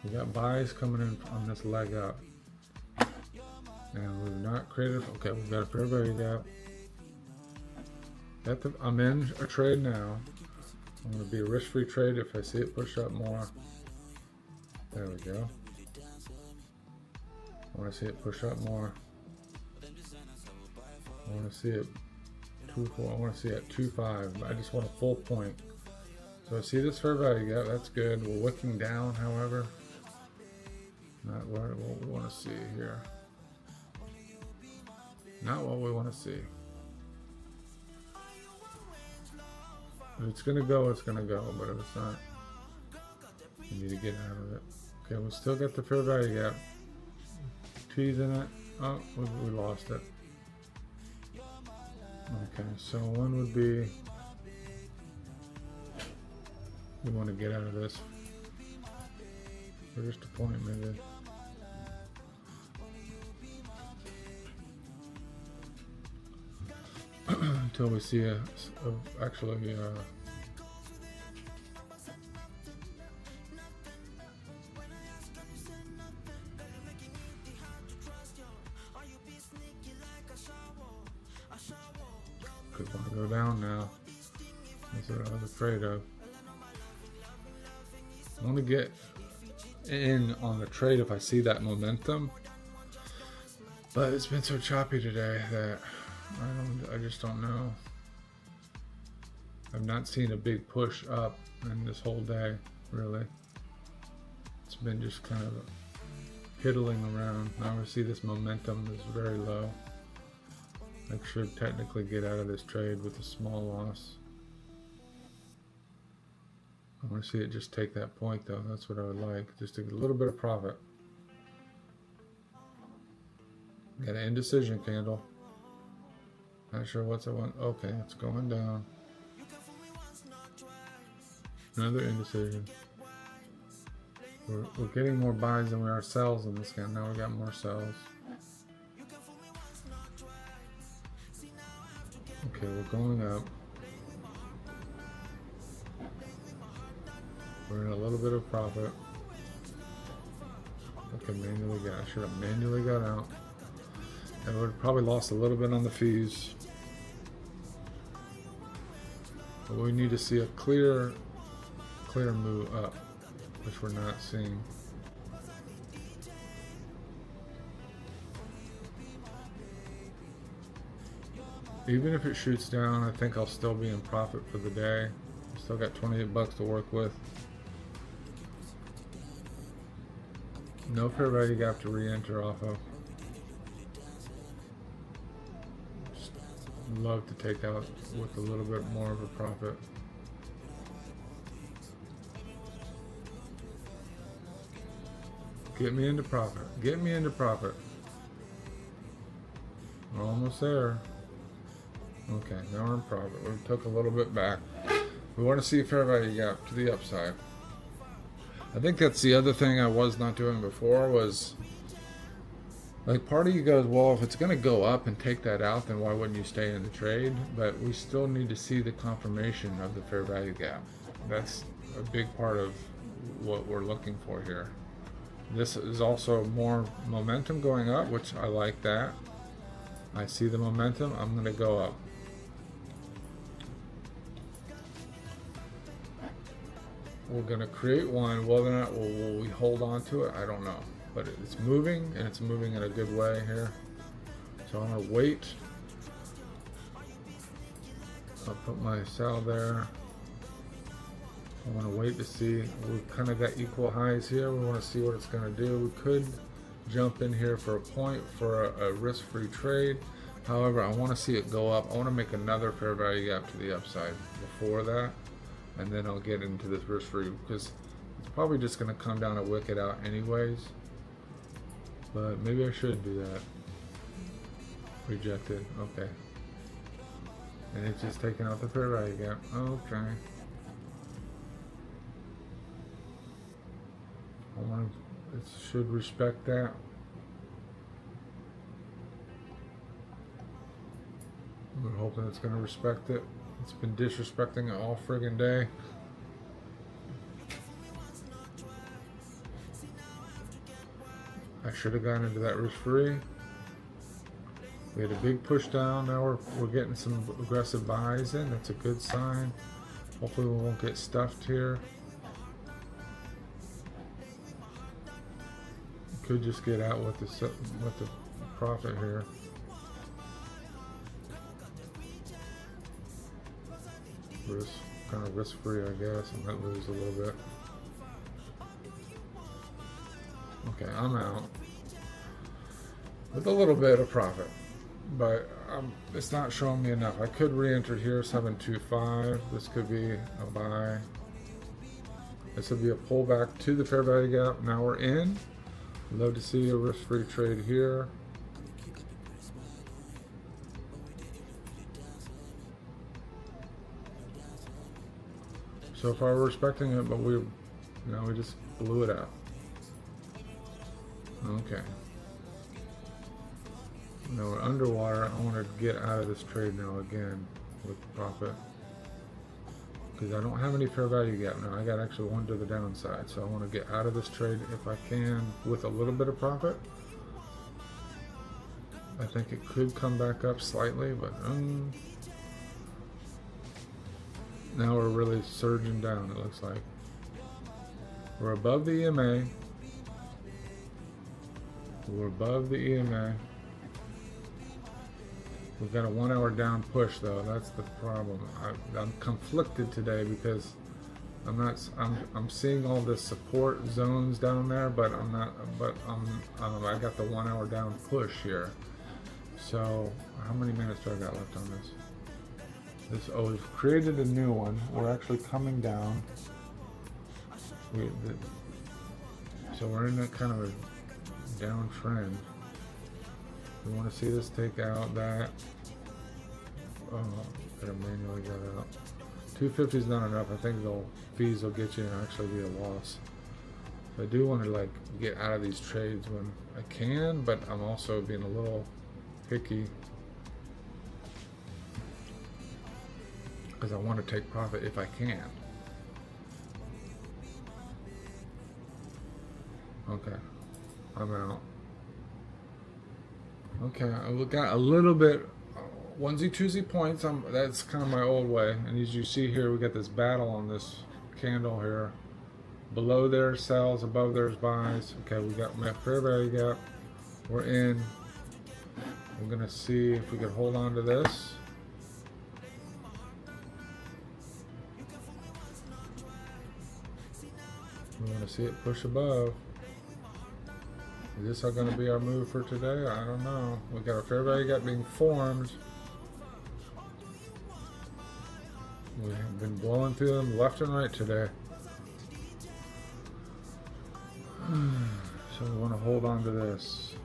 We got buys coming in on this leg up. And we've not created, okay, we've got a fair value gap. I'm in a trade now. I'm going to be a risk-free trade if I see it push up more. There we go. I want to see it push up more. I want to see it 2.4. I want to see it at 2.5. I just want a full point. So I see this fair value gap. That's good. We're wicking down, however. Not what we want to see here. Not what we want to see. If it's gonna go, it's gonna go. But if it's not, you need to get out of it. Okay, we still got the fair value gap. T's in it. Oh, we lost it. Okay, so one would be we want to get out of this for just a point, maybe. Until we see actually could want to go down now. That's what I was afraid of. I want to get in on the trade if I see that momentum, but it's been so choppy today that I just don't know. I've not seen a big push up in this whole day, really. It's been just kind of piddling around. Now we see this momentum is very low. I should technically get out of this trade with a small loss. I want to see it just take that point though. That's what I would like. Just a little bit of profit. Got an indecision candle. Not sure what's I want. Okay, it's going down. Another indecision. We're getting more buys than we are sells in this game. Now we got more sells. Okay, we're going up. We're in a little bit of profit. Okay, manually got. I should have manually got out. And we would have probably lost a little bit on the fees. But we need to see a clear move up, which we're not seeing. Even if it shoots down, I think I'll still be in profit for the day. Still got 28 bucks to work with. No fair value gap to re-enter off of. Just love to take out with a little bit more of a profit. Get me into profit. Get me into profit. We're almost there. Okay, now we're in profit. We took a little bit back. We want to see a fair value gap to the upside. I think that's the other thing I was not doing before was, like, part of you goes, well, if it's going to go up and take that out, then why wouldn't you stay in the trade? But we still need to see the confirmation of the fair value gap. That's a big part of what we're looking for here. This is also more momentum going up, which I like that. I see the momentum, I'm going to go up. We're going to create one. Whether or not will we hold on to it, I don't know. But it's moving, and it's moving in a good way here. So I'm going to wait. I'll put my sell there. I want to wait to see. We've kind of got equal highs here. We want to see what it's going to do. We could jump in here for a point for a risk-free trade. However, I want to see it go up. I want to make another fair value gap to the upside before that. And then I'll get into this risk-free because it's probably just going to come down and wick it out anyways. But maybe I should do that. Rejected. Okay. And it's just taking out the fair value gap. Okay. It should respect that. We're hoping it's going to respect it. It's been disrespecting it all friggin' day. I should have gone into that risk free. We had a big push down. Now we're getting some aggressive buys in. That's a good sign. Hopefully we won't get stuffed here. Could just get out with the profit here. Risk, kind of risk free, I guess. I might lose a little bit. Okay, I'm out with a little bit of profit, but it's not showing me enough. I could re-enter here, 725. This could be a buy. This would be a pullback to the fair value gap. Now we're in. Love to see a risk-free trade here. So far we're respecting it, but we just blew it out. Okay. Now we're underwater. I want to get out of this trade now again with profit, because I don't have any fair value gap now. I got actually one to the downside, so I want to get out of this trade if I can with a little bit of profit. I think it could come back up slightly, but now we're really surging down. It looks like we're above the EMA. We're above the EMA. We've got a 1 hour down push though. That's the problem. I'm conflicted today because I'm seeing all the support zones down there, but I'm not. But I got the 1 hour down push here. So how many minutes do I got left on this? We've created a new one. We're actually coming down. So we're in a kind of a downtrend. We want to see this take out that. Oh, gotta manually get out. 250 is not enough. I think fees will get you and actually be a loss. So I do want to get out of these trades when I can, but I'm also being a little picky because I want to take profit if I can. Okay, I'm out. Okay, we got a little bit onesie twosie points. That's kind of my old way. And as you see here, we got this battle on this candle here. Below there sells, above there's buys. Okay, we got my fair value gap. We're in. We're gonna see if we can hold on to this. We want to see it push above. Is this going to be our move for today? I don't know. We got a fair value gap being formed. We have been blowing through them left and right today. So we want to hold on to this.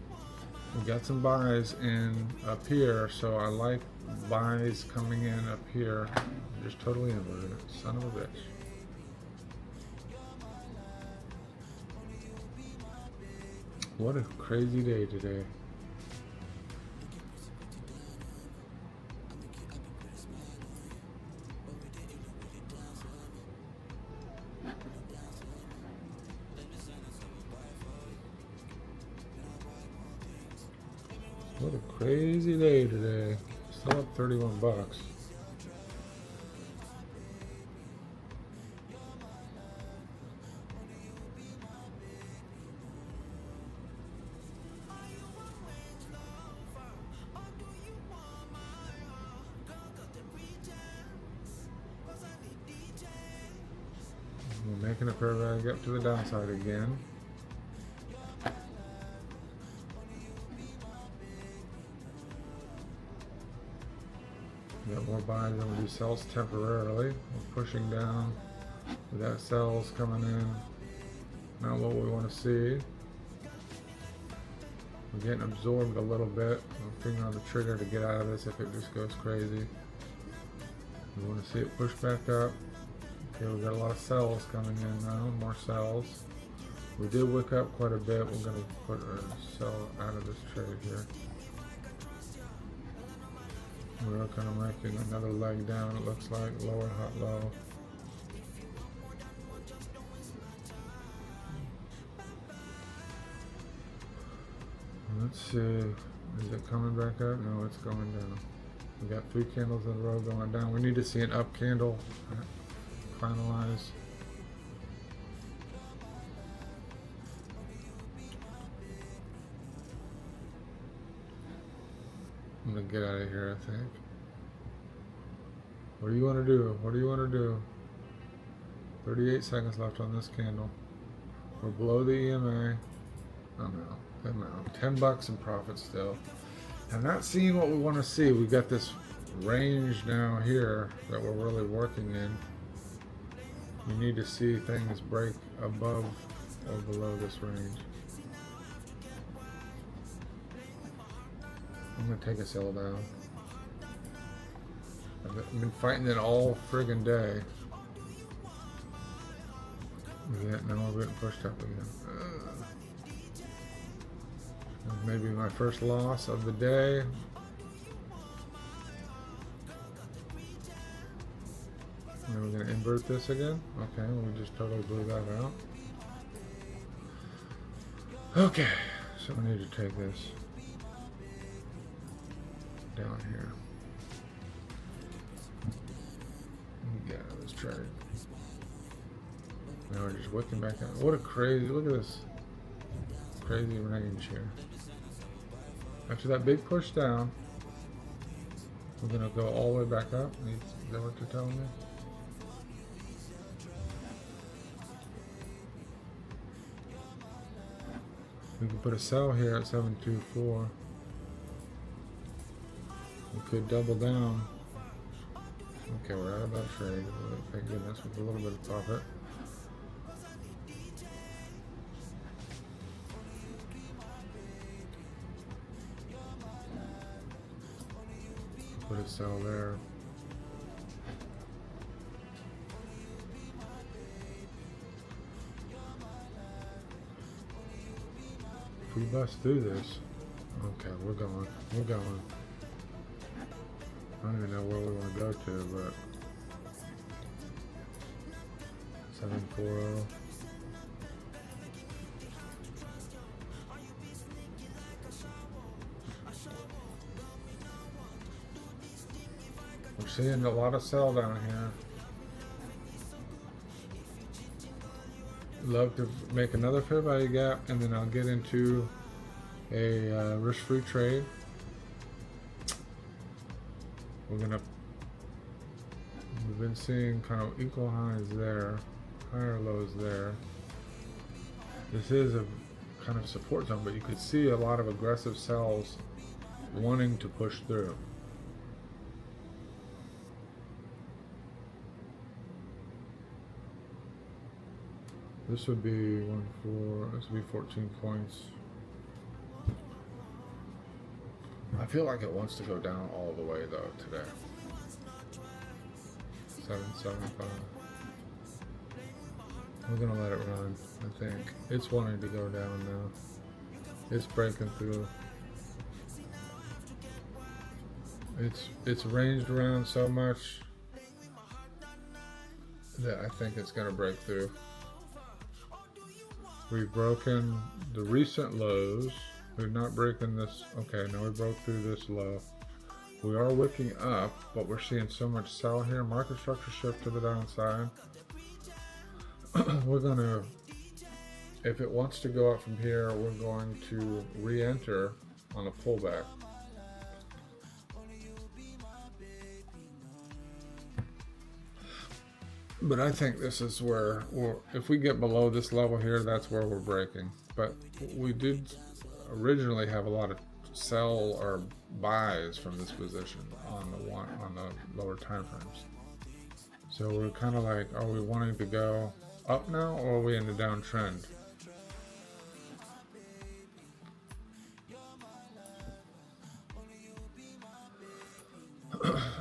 We got some buys in up here, so I like buys coming in up here. Just totally inverted it. Son of a bitch. What a crazy day today. What a crazy day today. Still up 31 bucks. We're making a fair value up to the downside again. We got more buys than we do sells temporarily. We're pushing down. We got sells coming in. Not what we want to see. We're getting absorbed a little bit. I'm fingering on the trigger to get out of this if it just goes crazy. We want to see it push back up. Okay, we've got a lot of sells coming in now, more sells. We did wick up quite a bit. We're going to put a sell out of this trade here. We're kind of making another leg down, it looks like, lower, hot, low. Let's see. Is it coming back up? No, it's going down. We got 3 candles in a row going down. We need to see an up candle finalize. I'm gonna get out of here, I think. What do you want to do? What do you want to do? 38 seconds left on this candle. We're below the EMA. I'm out. $10 in profit still. I'm not seeing what we want to see. We've got this range now here that we're really working in. You need to see things break above or below this range. I'm gonna take a sell down. I've been fighting it all friggin' day. Yeah, now we're getting pushed up again. Maybe my first loss of the day. And we're gonna invert this again. Okay, we just totally blew that out. Okay, so we need to take this down here. Get out of this trade. Now we're just wicking back out. What a crazy, look at this crazy range here. After that big push down, we're gonna go all the way back up. Is that what you're telling me? We can put a sell here at 724. We could double down. Okay, we're out of that trade. Thank goodness, with a little bit of profit. Put a sell there. If we bust through this, okay, we're going. I don't even know where we want to go to, but 740. We're seeing a lot of sell down here. Love to make another fair value gap, and then I'll get into a risk-free trade. We've been seeing kind of equal highs there, higher lows there. This is a kind of support zone, but you could see a lot of aggressive sells wanting to push through. This would be this would be 14 points. I feel like it wants to go down all the way though today. 775. We're gonna let it run, I think. It's wanting to go down now. It's breaking through. It's ranged around so much that I think it's gonna break through. We've broken the recent lows. We're not breaking this. Okay, now we broke through this low. We are wicking up, but we're seeing so much sell here. Market structure shift to the downside. We're gonna, if it wants to go up from here, we're going to re-enter on a pullback. But I think this is where, if we get below this level here, that's where we're breaking. But we did originally have a lot of sell or buys from this position on the lower time frames. So we're kind of like, are we wanting to go up now, or are we in the downtrend?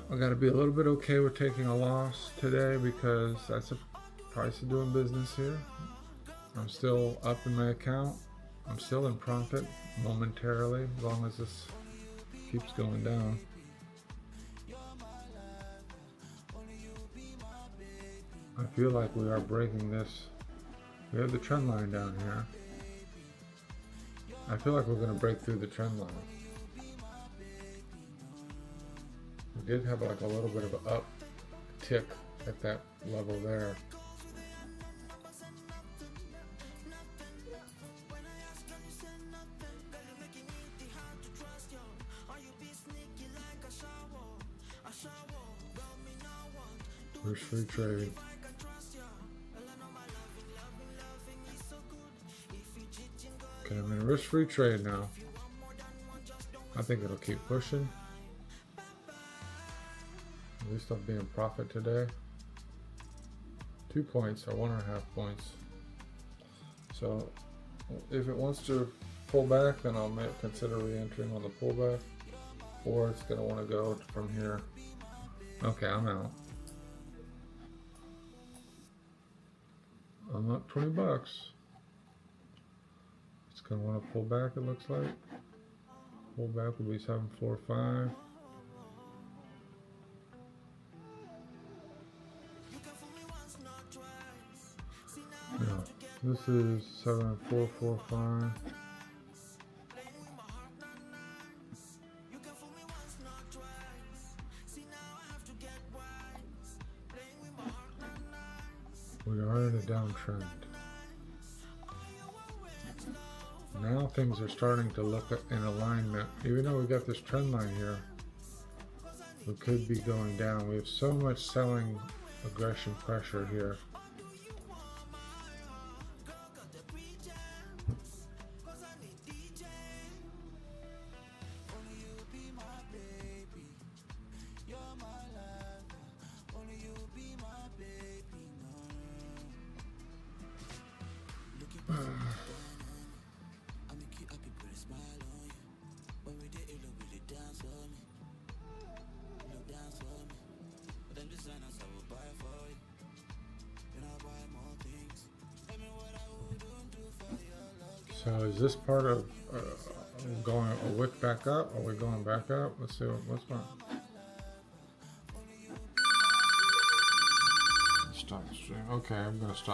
I got to be a little bit okay with taking a loss today because that's the price of doing business here. I'm still up in my account. I'm still in profit momentarily as long as this keeps going down. I feel like we are breaking this. We have the trend line down here. I feel like we're going to break through the trend line. We did have like a little bit of an up tick at that level there. Risk free trade. Okay, I'm in a risk free trade now. I think it'll keep pushing. At least I'll be in profit today. 2 points or 1.5 points. So if it wants to pull back, then I'll consider re-entering on the pullback, or it's going to want to go from here. Okay, I'm out. I'm up 20 bucks. It's going to want to pull back, it looks like. Pull back will be 745. Yeah, this is 7445. We are in a downtrend. Now things are starting to look in alignment. Even though we got this trend line here, we could be going down. We have so much selling aggression pressure here. So is this part of going a wick back up? Are we going back up? Let's see what's going on. Stop stream. Okay, I'm gonna stop.